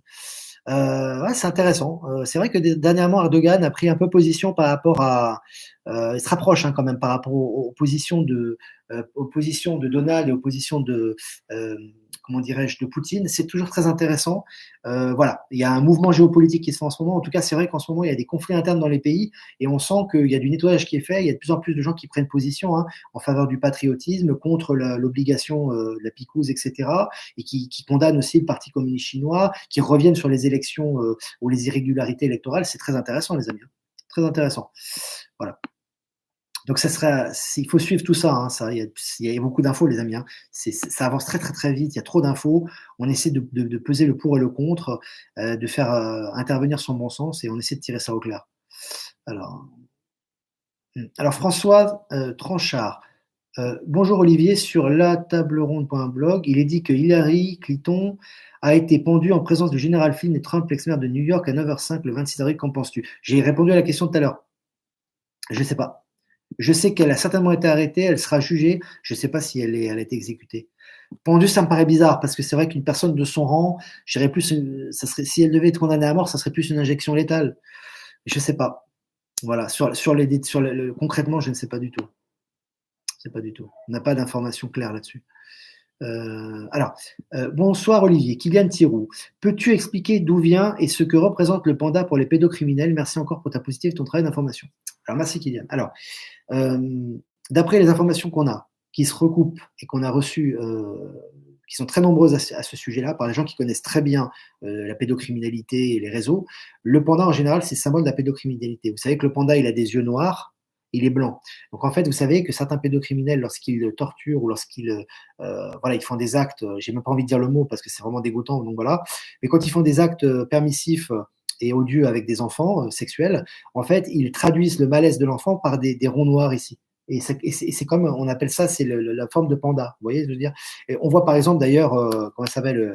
Ouais, c'est intéressant. C'est vrai que dernièrement, Erdogan a pris un peu position par rapport à. Il se rapproche quand même par rapport aux positions de Donald et aux positions euh, comment dirais-je, de Poutine. C'est toujours très intéressant. Voilà, il y a un mouvement géopolitique qui se fait en ce moment. En tout cas, c'est vrai qu'en ce moment, il y a des conflits internes dans les pays et on sent qu'il y a du nettoyage qui est fait. Il y a de plus en plus de gens qui prennent position en faveur du patriotisme, contre l'obligation de la picouse, etc. Et qui condamnent aussi le Parti communiste chinois, qui reviennent sur les élections ou les irrégularités électorales. C'est très intéressant, les amis. Très intéressant. Voilà. Donc il faut suivre tout ça. Il y a beaucoup d'infos, les amis. Ça avance très très très vite. Il y a trop d'infos. On essaie de peser le pour et le contre, de faire intervenir son bon sens et on essaie de tirer ça au clair. Alors, Françoise Tranchard. Bonjour Olivier, sur latableronde.blog, il est dit que Hillary Clinton a été pendue en présence du général Flynn et Trump, l'ex-maire de New York, à 9h05 le 26 avril. Qu'en penses-tu? J'ai répondu à la question tout à l'heure. Je ne sais pas. Je sais qu'elle a certainement été arrêtée, elle sera jugée. Je ne sais pas si elle a été exécutée. Pendue, ça me paraît bizarre parce que c'est vrai qu'une personne de son rang, j'irais plus, si elle devait être condamnée à mort, ça serait plus une injection létale. Je ne sais pas. Voilà. Concrètement, je ne sais pas du tout. Je sais pas du tout. On n'a pas d'informations claires là-dessus. Bonsoir Olivier, Kylian Thirou. Peux-tu expliquer d'où vient et ce que représente le panda pour les pédocriminels? Merci encore pour ta positive et ton travail d'information. Alors, merci Kylian. Alors, d'après les informations qu'on a, qui se recoupent et qu'on a reçues, qui sont très nombreuses à ce sujet-là, par les gens qui connaissent très bien la pédocriminalité et les réseaux, le panda en général, c'est le symbole de la pédocriminalité. Vous savez que le panda, il a des yeux noirs, il est blanc. Donc en fait, vous savez que certains pédocriminels, lorsqu'ils torturent ou lorsqu'ils voilà, ils font des actes, j'ai même pas envie de dire le mot parce que c'est vraiment dégoûtant, donc voilà, mais quand ils font des actes permissifs et odieux avec des enfants sexuels, en fait, ils traduisent le malaise de l'enfant par des ronds noirs ici. Et c'est comme, on appelle ça, c'est la forme de panda. Vous voyez, je veux dire. Et on voit par exemple d'ailleurs, comment elle s'appelle,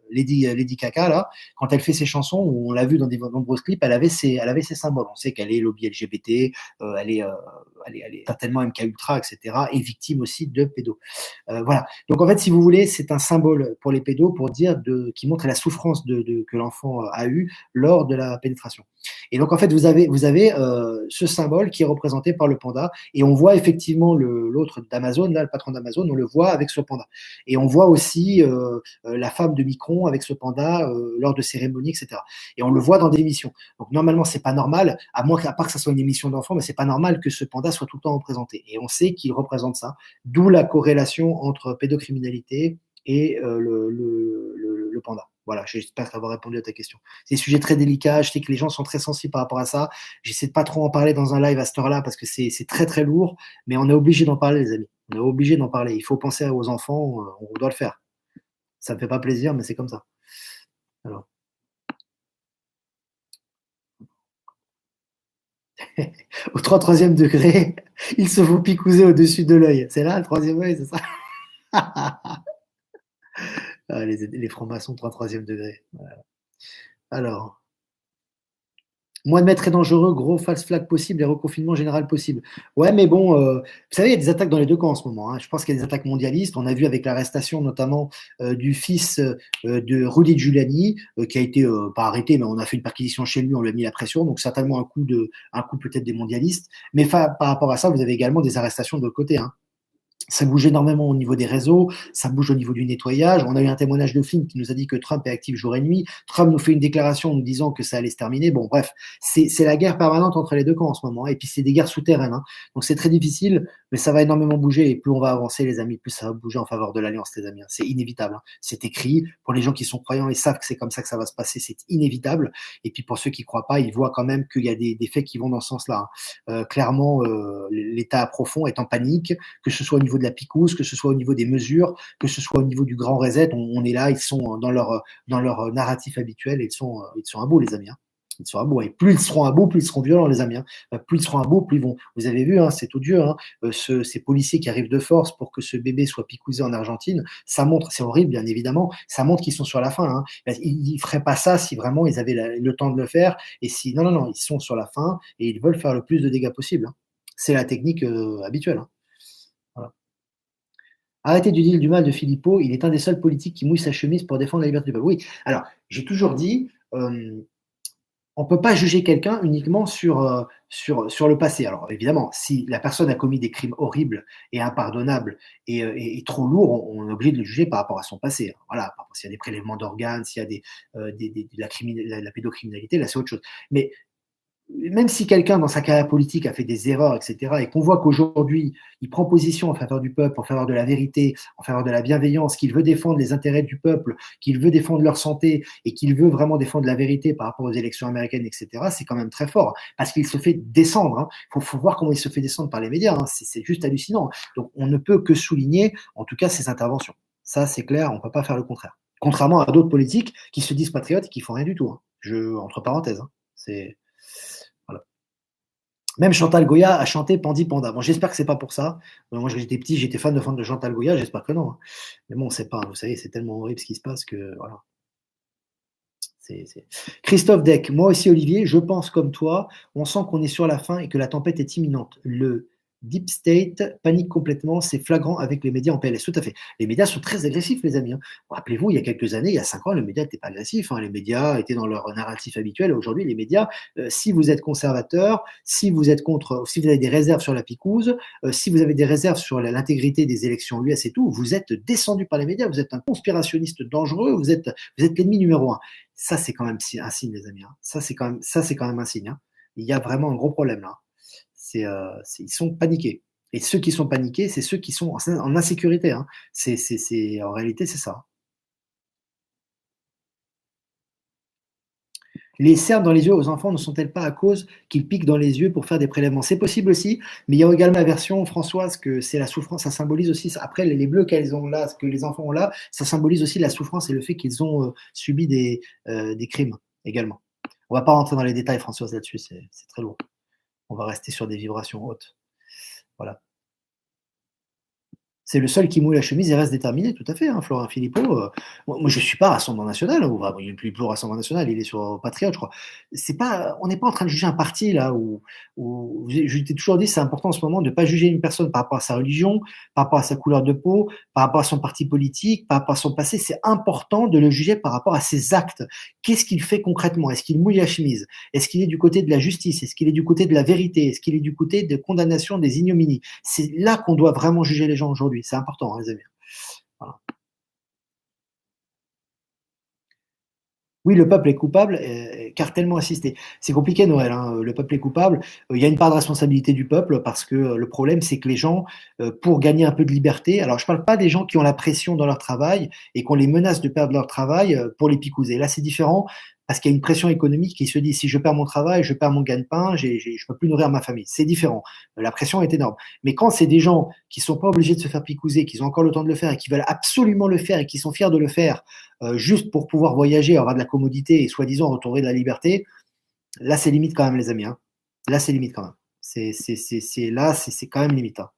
Lady Gaga, là, quand elle fait ses chansons, où on l'a vu dans de nombreux clips, elle avait ses symboles. On sait qu'elle est lobby LGBT, elle est certainement MK Ultra, etc., et victime aussi de pédos. Voilà. Donc en fait, si vous voulez, c'est un symbole pour les pédos pour dire qui montre la souffrance que l'enfant a eue lors de la pénétration. Et donc en fait, vous avez ce symbole qui est représenté par le panda, et on voit effectivement l'autre d'Amazon, là, le patron d'Amazon, on le voit avec ce panda. Et on voit aussi la femme de Micron avec ce panda lors de cérémonies, etc. Et on le voit dans des émissions. Donc normalement, c'est pas normal, à part que ça soit une émission d'enfants, mais c'est pas normal que ce panda soit tout le temps représenté. Et on sait qu'il représente ça, d'où la corrélation entre pédocriminalité et le panda. Voilà, j'espère avoir répondu à ta question. C'est un sujet très délicat, je sais que les gens sont très sensibles par rapport à ça. J'essaie de pas trop en parler dans un live à cette heure-là parce que c'est très très lourd, mais on est obligé d'en parler, les amis. On est obligé d'en parler. Il faut penser aux enfants, on doit le faire. Ça me fait pas plaisir, mais c'est comme ça. Alors. Au 33e degré, ils se font picouser au-dessus de l'œil. C'est là le troisième œil, c'est ça? Ah, les francs-maçons 33e degré. Voilà. Alors, moins de mètres est dangereux, gros false flag possible et reconfinement général possible. Ouais, mais bon, vous savez, il y a des attaques dans les deux camps en ce moment, hein. Je pense qu'il y a des attaques mondialistes. On a vu avec l'arrestation notamment du fils de Rudy Giuliani, qui a été pas arrêté, mais on a fait une perquisition chez lui, on lui a mis la pression. Donc certainement un coup peut-être des mondialistes. Mais par rapport à ça, vous avez également des arrestations de l'autre côté, hein. Ça bouge énormément au niveau des réseaux, ça bouge au niveau du nettoyage. On a eu un témoignage de Flynn qui nous a dit que Trump est actif jour et nuit. Trump nous fait une déclaration nous disant que ça allait se terminer. Bon, bref, c'est la guerre permanente entre les deux camps en ce moment. Et puis, c'est des guerres souterraines, hein. Donc, c'est très difficile, mais ça va énormément bouger. Et plus on va avancer, les amis, plus ça va bouger en faveur de l'Alliance, les amis, hein. C'est inévitable, hein. C'est écrit. Pour les gens qui sont croyants et savent que c'est comme ça que ça va se passer, c'est inévitable. Et puis, pour ceux qui ne croient pas, ils voient quand même qu'il y a des faits qui vont dans ce sens-là, hein. Clairement, l'État profond est en panique, que ce soit au niveau de la picouse, que ce soit au niveau des mesures, que ce soit au niveau du grand reset. On est là, ils sont dans leur narratif habituel et ils sont à bout, les amis, hein. Ils sont à bout. Et plus ils seront à bout, plus ils seront violents, les amis, hein. Plus ils seront à bout, plus ils vont. Vous avez vu, hein, c'est odieux, hein, ces policiers qui arrivent de force pour que ce bébé soit picousé en Argentine. Ça montre, c'est horrible, bien évidemment. Ça montre qu'ils sont sur la fin, hein. Ils feraient pas ça si vraiment ils avaient le temps de le faire. Et si, non, non, non, ils sont sur la fin et ils veulent faire le plus de dégâts possible, hein. C'est la technique habituelle, hein. Voilà. Arrêtez de dire du mal de Philippot, il est un des seuls politiques qui mouille sa chemise pour défendre la liberté du peuple. Oui, alors, j'ai toujours dit, on ne peut pas juger quelqu'un uniquement sur le passé. Alors, évidemment, si la personne a commis des crimes horribles et impardonnables et trop lourds, on est obligé de le juger par rapport à son passé. Voilà, par rapport s'il y a des prélèvements d'organes, s'il y a de la pédocriminalité, là, c'est autre chose. Mais même si quelqu'un dans sa carrière politique a fait des erreurs, etc., et qu'on voit qu'aujourd'hui, il prend position en faveur du peuple, en faveur de la vérité, en faveur de la bienveillance, qu'il veut défendre les intérêts du peuple, qu'il veut défendre leur santé et qu'il veut vraiment défendre la vérité par rapport aux élections américaines, etc., c'est quand même très fort, parce qu'il se fait descendre, hein. Faut voir comment il se fait descendre par les médias, hein. C'est juste hallucinant. Donc, on ne peut que souligner, en tout cas, ses interventions. Ça, c'est clair, on ne peut pas faire le contraire. Contrairement à d'autres politiques qui se disent patriotes et qui font rien du tout, hein. Entre parenthèses, hein. C'est... Voilà. Même Chantal Goya a chanté Pandi Panda. Bon, j'espère que c'est pas pour ça. Moi, quand j'étais petit, j'étais fan de Chantal Goya, j'espère que non, hein. Mais bon, c'est pas, vous savez, c'est tellement horrible ce qui se passe que voilà. Christophe Deck, moi aussi Olivier, je pense comme toi, on sent qu'on est sur la fin et que la tempête est imminente. Le Deep State panique complètement, c'est flagrant avec les médias en PLS. Tout à fait. Les médias sont très agressifs, les amis, hein. Rappelez-vous, il y a quelques années, il y a 5 ans, les médias n'étaient pas agressifs, hein. Les médias étaient dans leur narratif habituel. Aujourd'hui, les médias, si vous êtes conservateur, si vous avez des réserves sur la picouse, si vous avez des réserves sur l'intégrité des élections US et tout, vous êtes descendu par les médias, vous êtes un conspirationniste dangereux, vous êtes l'ennemi numéro un. Ça, c'est quand même un signe, les amis, hein. Ça, c'est quand même un signe, hein. Il y a vraiment un gros problème là. Ils sont paniqués. Et ceux qui sont paniqués, c'est ceux qui sont en insécurité, hein. En réalité, c'est ça. Les cernes dans les yeux aux enfants ne sont-elles pas à cause qu'ils piquent dans les yeux pour faire des prélèvements? C'est possible aussi, mais il y a également la version Françoise que c'est la souffrance, ça symbolise aussi, après les bleus qu'elles ont là, ce que les enfants ont là, ça symbolise aussi la souffrance et le fait qu'ils ont subi des crimes également. On ne va pas rentrer dans les détails, Françoise, là-dessus, c'est très lourd. On va rester sur des vibrations hautes. Voilà. C'est le seul qui mouille la chemise et reste déterminé, tout à fait, hein, Florent Philippot. Moi, je ne suis pas Rassemblement National, ou il n'est plus au Rassemblement National, il est sur Patriote, je crois. On n'est pas en train de juger un parti, là, où je t'ai toujours dit, c'est important en ce moment de ne pas juger une personne par rapport à sa religion, par rapport à sa couleur de peau, par rapport à son parti politique, par rapport à son passé. C'est important de le juger par rapport à ses actes. Qu'est-ce qu'il fait concrètement? Est-ce qu'il mouille la chemise? Est-ce qu'il est du côté de la justice? Est-ce qu'il est du côté de la vérité? Est-ce qu'il est du côté de condamnation des ignominies? C'est là qu'on doit vraiment juger les gens aujourd'hui. C'est important, hein, les amis. Voilà. Oui, le peuple est coupable, car tellement insisté. C'est compliqué, Noël, hein. Le peuple est coupable. Il y a une part de responsabilité du peuple, parce que le problème, c'est que les gens, pour gagner un peu de liberté, alors je ne parle pas des gens qui ont la pression dans leur travail et qu'on les menace de perdre leur travail pour les picouser. Là, c'est différent, parce qu'il y a une pression économique qui se dit, si je perds mon travail, je perds mon gagne-pain, je ne peux plus nourrir ma famille. C'est différent. La pression est énorme. Mais quand c'est des gens qui ne sont pas obligés de se faire picouser, qui ont encore le temps de le faire et qui veulent absolument le faire et qui sont fiers de le faire, juste pour pouvoir voyager, avoir de la commodité et soi-disant retrouver de la liberté, là c'est limite quand même, les amis, hein. Là c'est limite quand même. Là, c'est quand même limite, hein.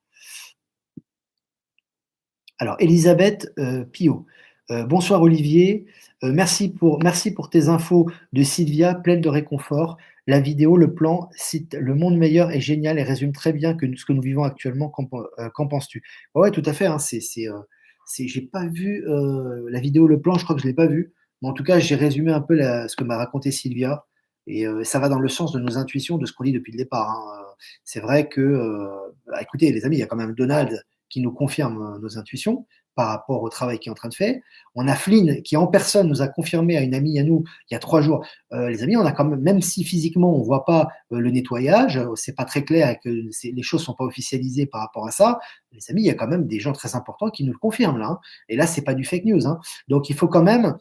Alors, Elisabeth Pio. Bonsoir Olivier. Merci pour tes infos de Sylvia, pleine de réconfort. La vidéo, le plan cite le monde meilleur est génial et résume très bien ce que nous vivons actuellement. Qu'en penses-tu? Ouais, tout à fait, hein, j'ai pas vu la vidéo, le plan, je crois que je l'ai pas vu. Mais en tout cas, j'ai résumé un peu ce que m'a raconté Sylvia. Et ça va dans le sens de nos intuitions, de ce qu'on dit depuis le départ, hein. C'est vrai que, bah, écoutez, les amis, il y a quand même Donald qui nous confirme nos intuitions par rapport au travail qu'il est en train de faire. On a Flynn qui en personne nous a confirmé à une amie à nous il y a 3 jours. Les amis, on a quand même si physiquement on voit pas le nettoyage, c'est pas très clair et que les choses sont pas officialisées par rapport à ça. Les amis, il y a quand même des gens très importants qui nous le confirment là, hein. Et là, c'est pas du fake news, hein. Donc il faut quand même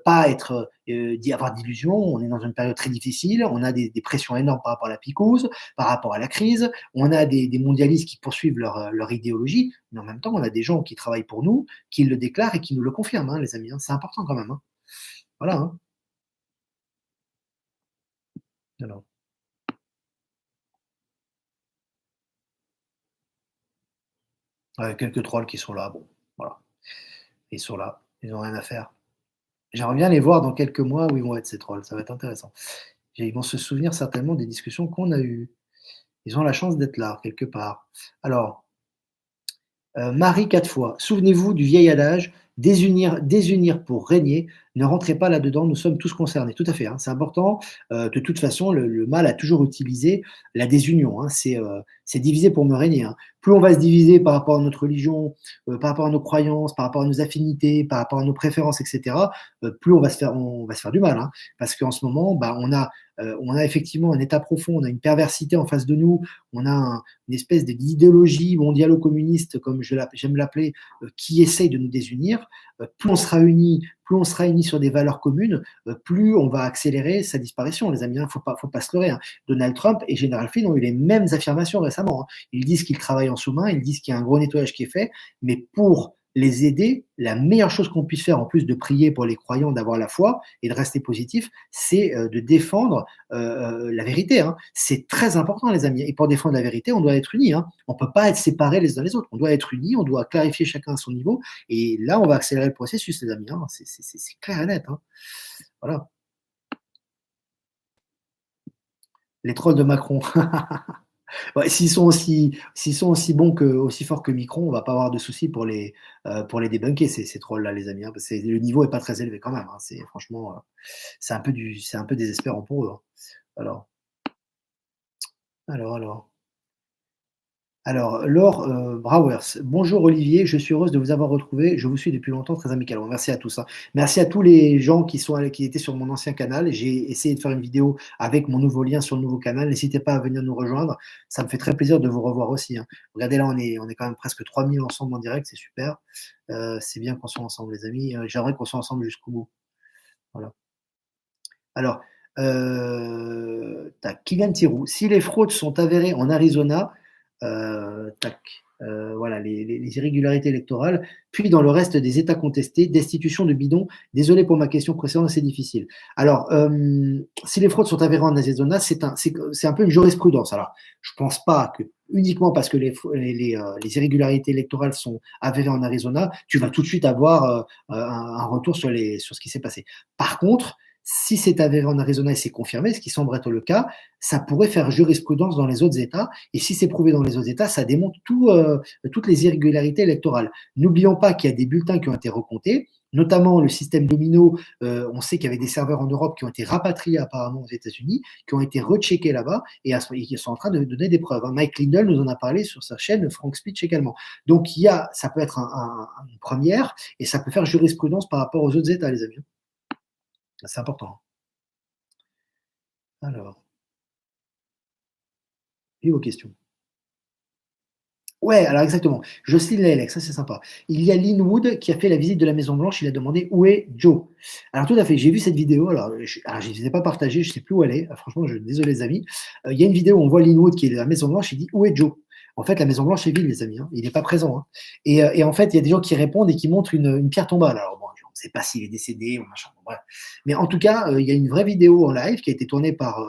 pas avoir d'illusions. On est dans une période très difficile. On a des pressions énormes par rapport à la picouse, par rapport à la crise. On a des mondialistes qui poursuivent leur idéologie, mais en même temps, on a des gens qui travaillent pour nous, qui le déclarent et qui nous le confirment, hein, les amis, hein. C'est important quand même, hein. Voilà, hein. Alors, quelques trolls qui sont là, bon, voilà. Ils sont là, ils n'ont rien à faire. J'aimerais bien les voir dans quelques mois où ils vont être ces trolls, ça va être intéressant. Ils vont se souvenir certainement des discussions qu'on a eues. Ils ont la chance d'être là, quelque part. Alors, Marie 4 fois. Souvenez-vous du vieil adage, désunir pour régner. Ne rentrez pas là-dedans, nous sommes tous concernés. Tout à fait, hein, c'est important. De toute façon, le mal a toujours utilisé la désunion, hein. C'est diviser pour me régner, hein. Plus on va se diviser par rapport à notre religion, par rapport à nos croyances, par rapport à nos affinités, par rapport à nos préférences, etc., plus on va se faire du mal, hein. Parce qu'en ce moment, bah, on a effectivement un état profond, on a une perversité en face de nous, on a une espèce d'idéologie mondialo-communiste, comme j'aime l'appeler, qui essaye de nous désunir. Plus on sera unis, sur des valeurs communes, plus on va accélérer sa disparition, les amis. Il ne faut pas se leurrer, hein. Donald Trump et General Flynn ont eu les mêmes affirmations récemment, hein. Ils disent qu'ils travaillent en sous-main, ils disent qu'il y a un gros nettoyage qui est fait, mais pour les aider, la meilleure chose qu'on puisse faire, en plus de prier pour les croyants, d'avoir la foi et de rester positif, c'est de défendre la vérité, hein. C'est très important, les amis. Et pour défendre la vérité, on doit être unis, hein. On ne peut pas être séparés les uns les autres. On doit être unis, on doit clarifier chacun à son niveau. Et là, on va accélérer le processus, les amis, hein. C'est clair et net, hein. Voilà. Les trolls de Macron. Ouais, s'ils sont aussi forts que Micron, on va pas avoir de soucis pour les débunker, ces trolls-là, les amis, hein, parce que le niveau est pas très élevé quand même, hein. C'est franchement, c'est un peu désespérant pour eux, hein. Alors, alors. Alors, Laure Brouwers. Bonjour Olivier, je suis heureuse de vous avoir retrouvé. Je vous suis depuis longtemps, très amicalement. Merci à tous, hein. Merci à tous les gens qui étaient sur mon ancien canal. J'ai essayé de faire une vidéo avec mon nouveau lien sur le nouveau canal. N'hésitez pas à venir nous rejoindre. Ça me fait très plaisir de vous revoir aussi, hein. Regardez là, on est quand même presque 3000 ensemble en direct, c'est super. C'est bien qu'on soit ensemble, les amis. J'aimerais qu'on soit ensemble jusqu'au bout. Voilà. Alors, tac, Kylian Tirou. Si les fraudes sont avérées en Arizona, tac, voilà, les irrégularités électorales, puis dans le reste des États contestés, destitution de bidons. Désolé pour ma question précédente, c'est difficile. Alors, si les fraudes sont avérées en Arizona, c'est un peu une jurisprudence. Alors, je pense pas que uniquement parce que les irrégularités électorales sont avérées en Arizona, tu vas tout de suite avoir un retour sur ce qui s'est passé. Par contre, si c'est avéré en Arizona et c'est confirmé, ce qui semble être le cas, ça pourrait faire jurisprudence dans les autres États. Et si c'est prouvé dans les autres États, ça démontre toutes les irrégularités électorales. N'oublions pas qu'il y a des bulletins qui ont été recomptés, notamment le système domino. On sait qu'il y avait des serveurs en Europe qui ont été rapatriés apparemment aux États-Unis, qui ont été recheckés là-bas et qui sont en train de donner des preuves, hein. Mike Lindell nous en a parlé sur sa chaîne, Frank Speech également. Donc ça peut être une première et ça peut faire jurisprudence par rapport aux autres États, les amis. C'est important. Alors, et vos questions. Ouais, alors exactement. Jocelyne Laelec, ça c'est sympa. Il y a Lynn Wood qui a fait la visite de la Maison Blanche. Il a demandé où est Joe. Alors tout à fait, j'ai vu cette vidéo. Alors je ne les ai pas partagée, je ne sais plus où elle est. Franchement, désolé les amis. Il y a une vidéo où on voit Lynn Wood qui est à la Maison Blanche. Il dit où est Joe. En fait, la Maison Blanche est vide, les amis, hein. Il n'est pas présent, hein. Et en fait, il y a des gens qui répondent et qui montrent une pierre tombale. Alors bon, on ne sait pas s'il est décédé ou machin. Bon, bref. Mais en tout cas, il y a une vraie vidéo en live qui a été tournée par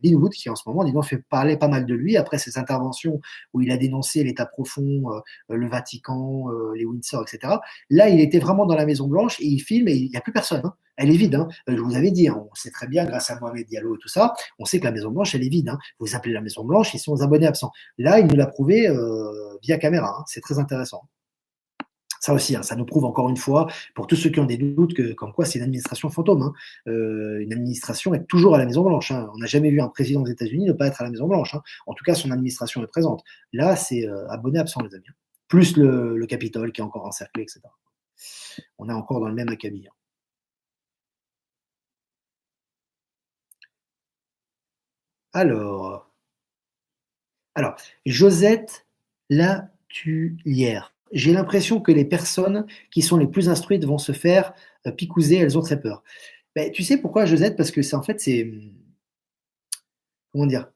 Lin Wood, qui en ce moment, dis donc, fait parler pas mal de lui après ses interventions où il a dénoncé l'État profond, le Vatican, les Windsor, etc. Là, il était vraiment dans la Maison Blanche et il filme et il n'y a plus personne, hein. Elle est vide, hein. Je vous avais dit, hein, on sait très bien, grâce à Mohamed Diallo et tout ça, on sait que la Maison Blanche, elle est vide, hein. Vous appelez la Maison Blanche, ils sont aux abonnés absents. Là, il nous l'a prouvé via caméra, hein. C'est très intéressant. Ça aussi, hein, ça nous prouve encore une fois, pour tous ceux qui ont des doutes, que comme quoi c'est une administration fantôme, hein. Une administration est toujours à la Maison Blanche, hein. On n'a jamais vu un président des États-Unis ne pas être à la Maison Blanche, hein. En tout cas, son administration est présente. Là, c'est abonné absent, les amis, hein. Plus le Capitole qui est encore encerclé, etc. On est encore dans le même acabit, hein. Alors, alors, Josette Latulière. J'ai l'impression que les personnes qui sont les plus instruites vont se faire picouser, elles ont très peur. Ben, tu sais pourquoi, Josette? Parce que c'est en fait, c'est, comment dire?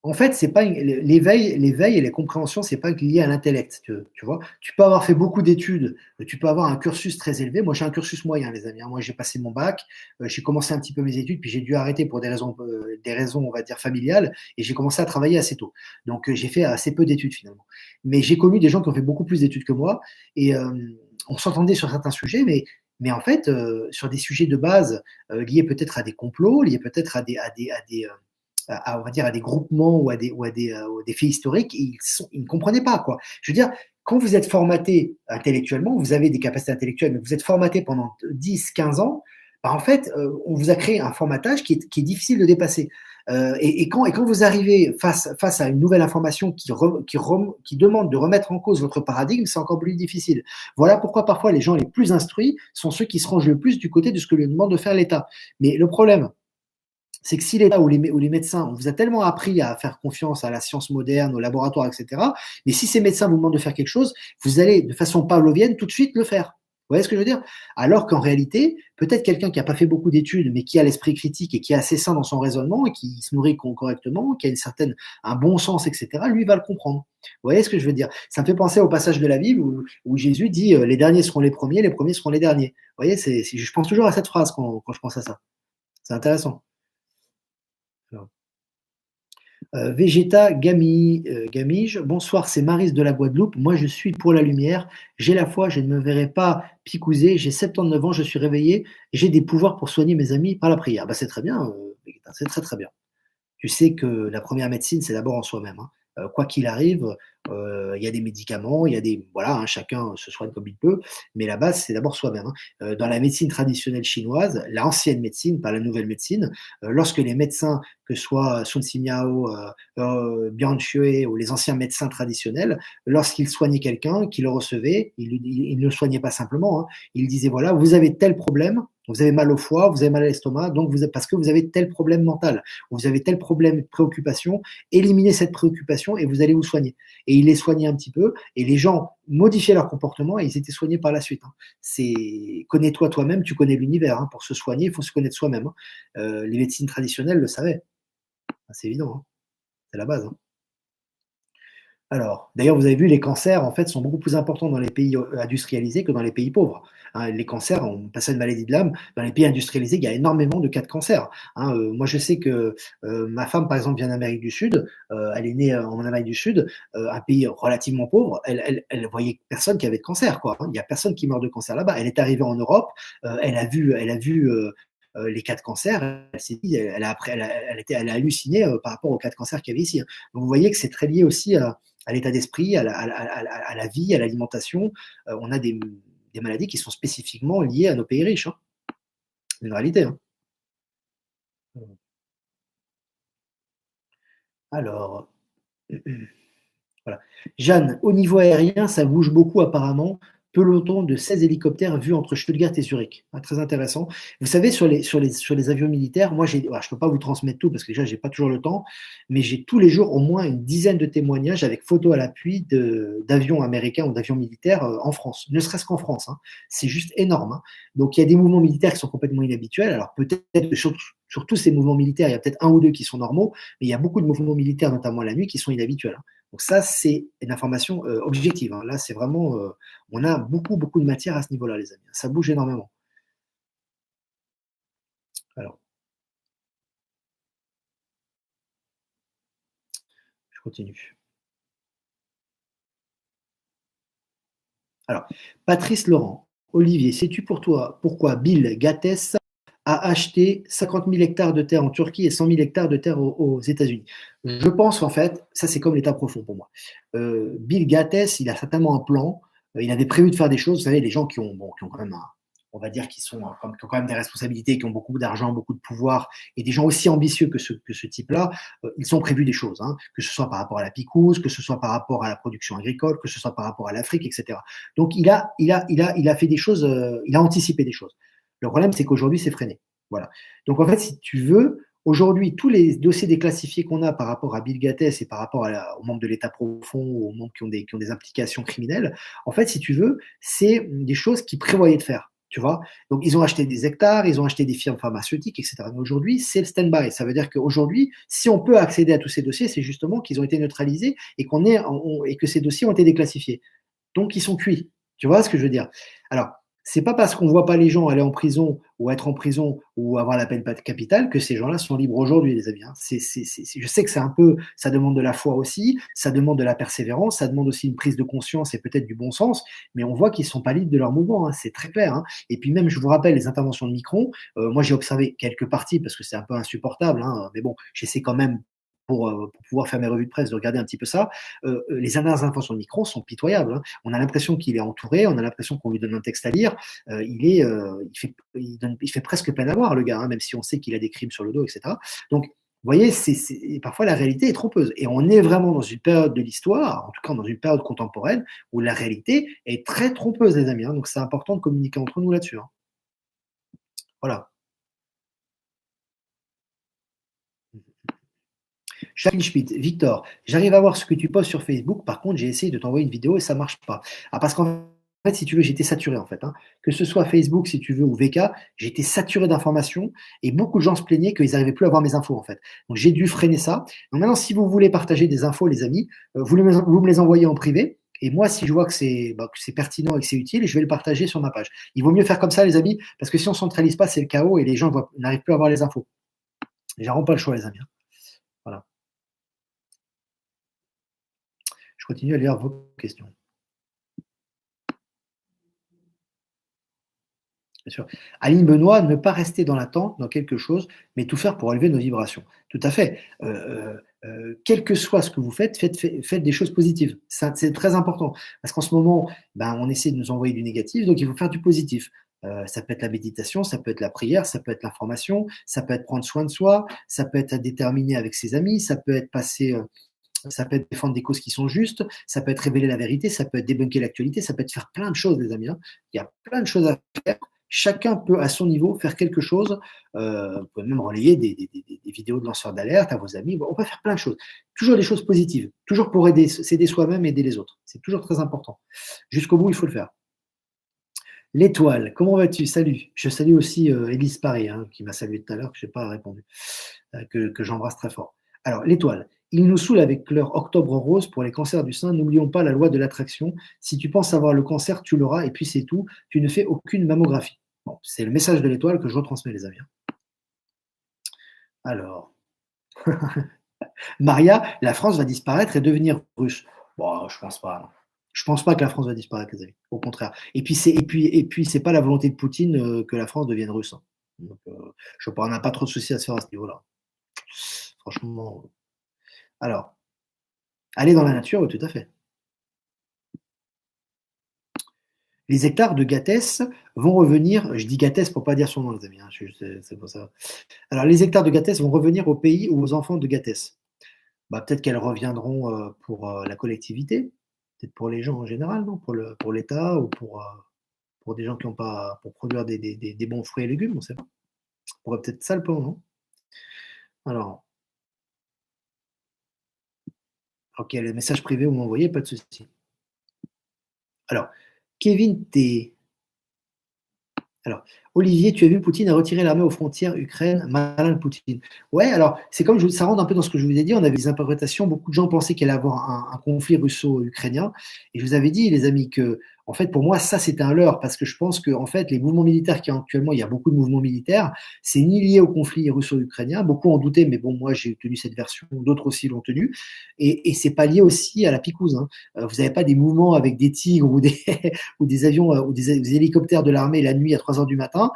En fait, c'est pas l'éveil et les compréhensions, c'est pas lié à l'intellect, tu vois. Tu peux avoir fait beaucoup d'études, tu peux avoir un cursus très élevé. Moi, j'ai un cursus moyen, les amis, hein. Moi, j'ai passé mon bac, j'ai commencé un petit peu mes études, puis j'ai dû arrêter pour des raisons, on va dire, familiales, et j'ai commencé à travailler assez tôt. Donc, j'ai fait assez peu d'études finalement. Mais j'ai connu des gens qui ont fait beaucoup plus d'études que moi, et on s'entendait sur certains sujets, mais en fait, sur des sujets de base liés peut-être à des complots, liés peut-être on va dire, à des groupements ou à des faits historiques, ils ne comprenaient pas, quoi. Je veux dire, quand vous êtes formaté intellectuellement, vous avez des capacités intellectuelles, mais vous êtes formaté pendant 10, 15 ans, bah, en fait, on vous a créé un formatage qui est difficile de dépasser. Et quand vous arrivez face à une nouvelle information qui demande de remettre en cause votre paradigme, c'est encore plus difficile. Voilà pourquoi parfois les gens les plus instruits sont ceux qui se rangent le plus du côté de ce que lui demande de faire l'État. Mais le problème, c'est que si l'État ou les médecins, on vous a tellement appris à faire confiance à la science moderne, au laboratoire, etc., mais si ces médecins vous demandent de faire quelque chose, vous allez, de façon pavlovienne, tout de suite le faire. Vous voyez ce que je veux dire? Alors qu'en réalité, peut-être quelqu'un qui n'a pas fait beaucoup d'études, mais qui a l'esprit critique et qui est assez sain dans son raisonnement et qui se nourrit correctement, qui a un bon sens, etc., lui va le comprendre. Vous voyez ce que je veux dire? Ça me fait penser au passage de la Bible où Jésus dit les derniers seront les premiers seront les derniers. Vous voyez, je pense toujours à cette phrase quand je pense à ça. C'est intéressant. Alors, Vegeta Gamige, bonsoir, c'est Maris de la Guadeloupe. Moi, je suis pour la lumière. J'ai la foi, je ne me verrai pas picouser. J'ai 79 ans, je suis réveillé. J'ai des pouvoirs pour soigner mes amis par la prière. Bah, c'est très bien, Vegeta, c'est très très bien. Tu sais que la première médecine, c'est d'abord en soi-même, hein. Quoi qu'il arrive, il y a des médicaments, il y a des voilà, hein, chacun se soigne comme il peut, mais la base, c'est d'abord soi-même, hein. Dans la médecine traditionnelle chinoise, l'ancienne médecine, pas la nouvelle médecine, lorsque les médecins, que ce soit Sun Simiao, Bian Xue ou les anciens médecins traditionnels, lorsqu'ils soignaient quelqu'un, qu'ils le recevaient, ils ne le soignaient pas simplement, hein. Ils disaient: «Voilà, vous avez tel problème, vous avez mal au foie, vous avez mal à l'estomac, donc parce que vous avez tel problème mental, vous avez tel problème, préoccupation, éliminez cette préoccupation et vous allez vous soigner.» Et il les soignait un petit peu, et les gens modifiaient leur comportement et ils étaient soignés par la suite, hein. C'est connais-toi toi-même, tu connais l'univers, hein. Pour se soigner, il faut se connaître soi-même, hein. Les médecines traditionnelles le savaient, c'est évident, hein. C'est la base, hein. Alors, d'ailleurs, vous avez vu, les cancers, en fait, sont beaucoup plus importants dans les pays industrialisés que dans les pays pauvres, hein. Les cancers, on passe à une maladie de l'âme. Dans les pays industrialisés, il y a énormément de cas de cancer, hein. Moi, je sais que ma femme, par exemple, vient d'Amérique du Sud. Elle est née en Amérique du Sud, un pays relativement pauvre. Elle voyait personne qui avait de cancer, quoi, hein. Il n'y a personne qui meurt de cancer là-bas. Elle est arrivée en Europe, elle a vu les cas de cancer. Elle s'est dit, elle a halluciné par rapport aux cas de cancer qu'il y avait ici, hein. Donc, vous voyez que c'est très lié aussi à l'état d'esprit, à la vie, à l'alimentation. On a des maladies qui sont spécifiquement liées à nos pays riches, hein. C'est une réalité, hein. Alors, voilà. Jeanne, au niveau aérien, ça bouge beaucoup apparemment. Peloton de 16 hélicoptères vus entre Stuttgart et Zurich. Ah, très intéressant. Vous savez, sur les avions militaires, moi, je ne peux pas vous transmettre tout parce que déjà, j'ai pas toujours le temps, mais j'ai tous les jours au moins une dizaine de témoignages avec photos à l'appui d'avions américains ou d'avions militaires en France, ne serait-ce qu'en France, hein. C'est juste énorme, hein. Donc, il y a des mouvements militaires qui sont complètement inhabituels. Alors, peut-être que sur tous ces mouvements militaires, il y a peut-être un ou deux qui sont normaux, mais il y a beaucoup de mouvements militaires, notamment la nuit, qui sont inhabituels, hein. Donc ça, c'est une information objective, hein. Là, c'est vraiment, on a beaucoup, beaucoup de matière à ce niveau-là, les amis. Ça bouge énormément. Alors, Je continue. Alors, Patrice Laurent, Olivier, sais-tu pour toi pourquoi Bill Gates a acheté 50 000 hectares de terre en Turquie et 100 000 hectares de terre aux États-Unis? Je pense qu'en fait, ça c'est comme l'état profond pour moi. Bill Gates, il a certainement un plan. Il avait prévu de faire des choses. Vous savez, les gens qui ont quand même on va dire, qui ont quand même des responsabilités, qui ont beaucoup d'argent, beaucoup de pouvoir, et des gens aussi ambitieux que ce type-là, ils ont prévu des choses, hein, que ce soit par rapport à la picouse, que ce soit par rapport à la production agricole, que ce soit par rapport à l'Afrique, etc. Donc il a fait des choses, il a anticipé des choses. Le problème, c'est qu'aujourd'hui, c'est freiné. Voilà. Donc en fait, si tu veux, aujourd'hui, tous les dossiers déclassifiés qu'on a par rapport à Bill Gates et par rapport aux membres de l'État profond, aux membres qui ont des implications criminelles, en fait, si tu veux, c'est des choses qu'ils prévoyaient de faire. Tu vois? Donc, ils ont acheté des hectares, ils ont acheté des firmes pharmaceutiques, etc. Mais aujourd'hui, c'est le stand-by. Ça veut dire qu'aujourd'hui, si on peut accéder à tous ces dossiers, c'est justement qu'ils ont été neutralisés et que ces dossiers ont été déclassifiés. Donc, ils sont cuits. Tu vois ce que je veux dire? Alors, c'est pas parce qu'on voit pas les gens aller en prison ou être en prison ou avoir la peine capitale que ces gens-là sont libres aujourd'hui, les amis, hein. Je sais que c'est un peu, ça demande de la foi aussi, ça demande de la persévérance, ça demande aussi une prise de conscience et peut-être du bon sens, mais on voit qu'ils sont pas libres de leur mouvement, hein, c'est très clair, hein. Et puis même, je vous rappelle les interventions de Micron. Moi, j'ai observé quelques parties parce que c'est un peu insupportable, hein, mais bon, j'essaie quand même pour pouvoir faire mes revues de presse, de regarder un petit peu ça. Les dernières interventions de Micron sont pitoyables, hein. On a l'impression qu'il est entouré, on a l'impression qu'on lui donne un texte à lire. Il fait presque peine à voir, le gars, hein, même si on sait qu'il a des crimes sur le dos, etc. Donc, vous voyez, parfois la réalité est trompeuse. Et on est vraiment dans une période de l'histoire, en tout cas dans une période contemporaine, où la réalité est très trompeuse, les amis, hein. Donc, c'est important de communiquer entre nous là-dessus, hein. Voilà. Jacqueline Schmidt, Victor, j'arrive à voir ce que tu postes sur Facebook. Par contre, j'ai essayé de t'envoyer une vidéo et ça marche pas. Ah, parce qu'en fait, si tu veux, j'étais saturé en fait, hein. Que ce soit Facebook, si tu veux, ou VK, j'étais saturé d'informations et beaucoup de gens se plaignaient qu'ils n'arrivaient plus à avoir mes infos en fait. Donc j'ai dû freiner ça. Donc maintenant, si vous voulez partager des infos, les amis, vous me les envoyez en privé. Et moi, si je vois que c'est pertinent et que c'est utile, je vais le partager sur ma page. Il vaut mieux faire comme ça, les amis, parce que si on ne centralise pas, c'est le chaos et les gens n'arrivent plus à avoir les infos. J'ai vraiment pas le choix, les amis, hein. Voilà. Je continue à lire vos questions. Bien sûr. Aline Benoît, ne pas rester dans l'attente, dans quelque chose, mais tout faire pour élever nos vibrations. Tout à fait. Quel que soit ce que vous faites des choses positives. Ça, c'est très important. Parce qu'en ce moment, on essaie de nous envoyer du négatif, donc il faut faire du positif. Ça peut être la méditation, ça peut être la prière, ça peut être l'information, ça peut être prendre soin de soi, ça peut être déterminer avec ses amis, ça peut être ça peut être défendre des causes qui sont justes, ça peut être révéler la vérité, ça peut être débunker l'actualité, ça peut être faire plein de choses, les amis, hein. Il y a plein de choses à faire. Chacun peut, à son niveau, faire quelque chose. Vous pouvez même relayer des vidéos de lanceurs d'alerte à vos amis. On peut faire plein de choses. Toujours des choses positives. Toujours pour s'aider soi-même et aider les autres. C'est toujours très important. Jusqu'au bout, il faut le faire. L'étoile, comment vas-tu? Salut. Je salue aussi Élise Paris, hein, qui m'a salué tout à l'heure, que je n'ai pas répondu, que j'embrasse très fort. Alors, l'étoile. Ils nous saoulent avec leur octobre rose pour les cancers du sein. N'oublions pas la loi de l'attraction. Si tu penses avoir le cancer, tu l'auras et puis c'est tout. Tu ne fais aucune mammographie. Bon, c'est le message de l'étoile que je retransmets, les amis. Alors, Maria, la France va disparaître et devenir russe. Bon, je pense pas. Non. Je pense pas que la France va disparaître, les amis. Au contraire. Et puis c'est pas la volonté de Poutine que la France devienne russe, hein. Donc, je pense qu'on n'a pas trop de soucis à se faire à ce niveau-là. Franchement. Alors, aller dans la nature, oui, tout à fait. Les hectares de Gathès vont revenir, je dis Gathès pour pas dire son nom, les amis, hein, c'est pour ça. Alors, les hectares de Gathès vont revenir au pays ou aux enfants de Gathès. Peut-être qu'elles reviendront pour la collectivité, peut-être pour les gens en général, non, pour l'État ou pour des gens qui n'ont pas, pour produire des bons fruits et légumes, on ne sait pas. Ça pourrait peut-être ça le plan, non? Alors, ok, le message privé, vous m'envoyez, pas de souci. Alors, Kevin T. Alors, Olivier, tu as vu Poutine a retiré l'armée aux frontières Ukraine, malin Poutine. Ouais, alors, c'est comme ça rentre un peu dans ce que je vous ai dit, on avait des interprétations, beaucoup de gens pensaient qu'il allait avoir un conflit russo-ukrainien, et je vous avais dit, les amis, que En fait, pour moi, ça, c'était un leurre parce que je pense que, en fait, les mouvements militaires qui actuellement, il y a beaucoup de mouvements militaires, c'est ni lié au conflit russo-ukrainien. Beaucoup en doutaient, mais bon, moi, j'ai tenu cette version, d'autres aussi l'ont tenue. Et c'est pas lié aussi à la picouse, hein. Vous n'avez pas des mouvements avec des tigres ou des, ou des avions ou des hélicoptères de l'armée la nuit à 3 heures du matin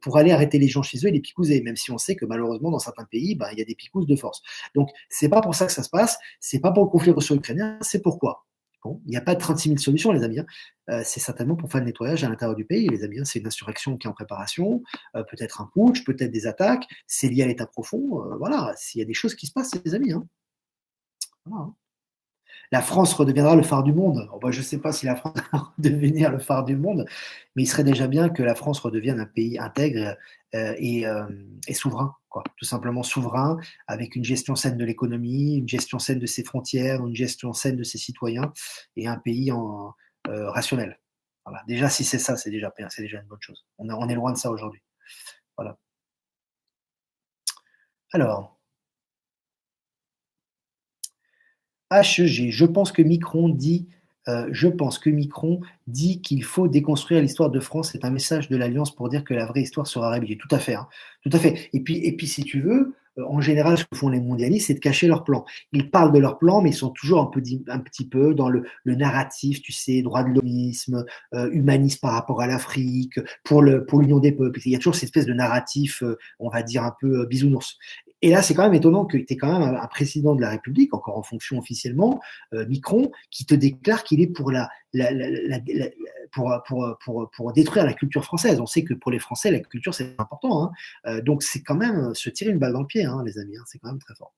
pour aller arrêter les gens chez eux et les picouser, même si on sait que malheureusement dans certains pays, il y a des picousses de force. Donc c'est pas pour ça que ça se passe, c'est pas pour le conflit russo-ukrainien, c'est pourquoi. Bon, il n'y a pas de 36 000 solutions, les amis, hein. C'est certainement pour faire le nettoyage à l'intérieur du pays, les amis, hein. C'est une insurrection qui est en préparation, peut-être un putsch, peut-être des attaques, c'est lié à l'état profond, voilà, s'il y a des choses qui se passent, les amis, hein. Voilà, hein. La France redeviendra le phare du monde. Oh, je ne sais pas si la France va redevenir le phare du monde, mais il serait déjà bien que la France redevienne un pays intègre et souverain, quoi. Tout simplement souverain, avec une gestion saine de l'économie, une gestion saine de ses frontières, une gestion saine de ses citoyens, et un pays rationnel. Voilà. Déjà, si c'est ça, c'est déjà une bonne chose. On est loin de ça aujourd'hui. Voilà. Alors, HEG, je pense que Micron dit qu'il faut déconstruire l'histoire de France. C'est un message de l'Alliance pour dire que la vraie histoire sera révélée. Tout à fait, hein, tout à fait. Et puis si tu veux, en général, ce que font les mondialistes, c'est de cacher leur plan. Ils parlent de leur plan, mais ils sont toujours un petit peu dans le narratif, tu sais, droit de l'homisme, humanisme par rapport à l'Afrique, pour l'union des peuples. Il y a toujours cette espèce de narratif, on va dire un peu bisounours. Et là, c'est quand même étonnant que tu es quand même un président de la République, encore en fonction officiellement, Micron, qui te déclare qu'il est pour pour détruire la culture française. On sait que pour les Français, la culture, c'est important, hein. Donc, c'est quand même se tirer une balle dans le pied, hein, les amis, hein. C'est quand même très fort.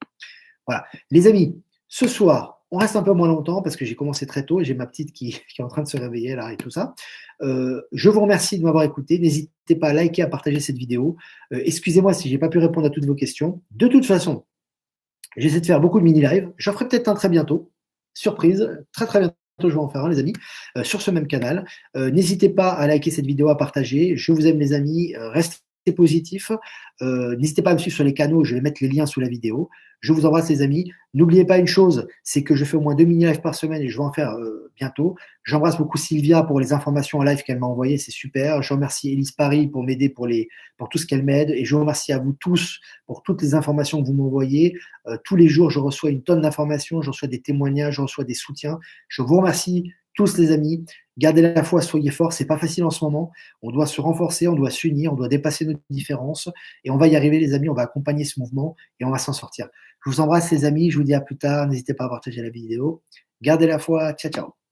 Voilà. Les amis, ce soir, on reste un peu moins longtemps parce que j'ai commencé très tôt et j'ai ma petite qui est en train de se réveiller là et tout ça. Je vous remercie de m'avoir écouté. N'hésitez pas à liker, à partager cette vidéo. Excusez-moi si j'ai pas pu répondre à toutes vos questions. De toute façon, j'essaie de faire beaucoup de mini-live. J'en ferai peut-être un très bientôt. Surprise, très très bientôt, je vais en faire un, les amis, sur ce même canal. N'hésitez pas à liker cette vidéo, à partager. Je vous aime, les amis. Restez positifs. N'hésitez pas à me suivre sur les canaux. Je vais mettre les liens sous la vidéo. Je vous embrasse, les amis. N'oubliez pas une chose, c'est que je fais au moins 2 mini-lives par semaine et je vais en faire bientôt. J'embrasse beaucoup Sylvia pour les informations en live qu'elle m'a envoyées, c'est super. Je remercie Elise Paris pour m'aider pour tout ce qu'elle m'aide. Et je vous remercie à vous tous pour toutes les informations que vous m'envoyez. Tous les jours, je reçois une tonne d'informations, je reçois des témoignages, je reçois des soutiens. Je vous remercie tous, les amis. Gardez la foi, soyez forts. C'est pas facile en ce moment. On doit se renforcer, on doit s'unir, on doit dépasser nos différences. Et on va y arriver, les amis. On va accompagner ce mouvement et on va s'en sortir. Je vous embrasse, les amis. Je vous dis à plus tard. N'hésitez pas à partager la vidéo. Gardez la foi. Ciao, ciao.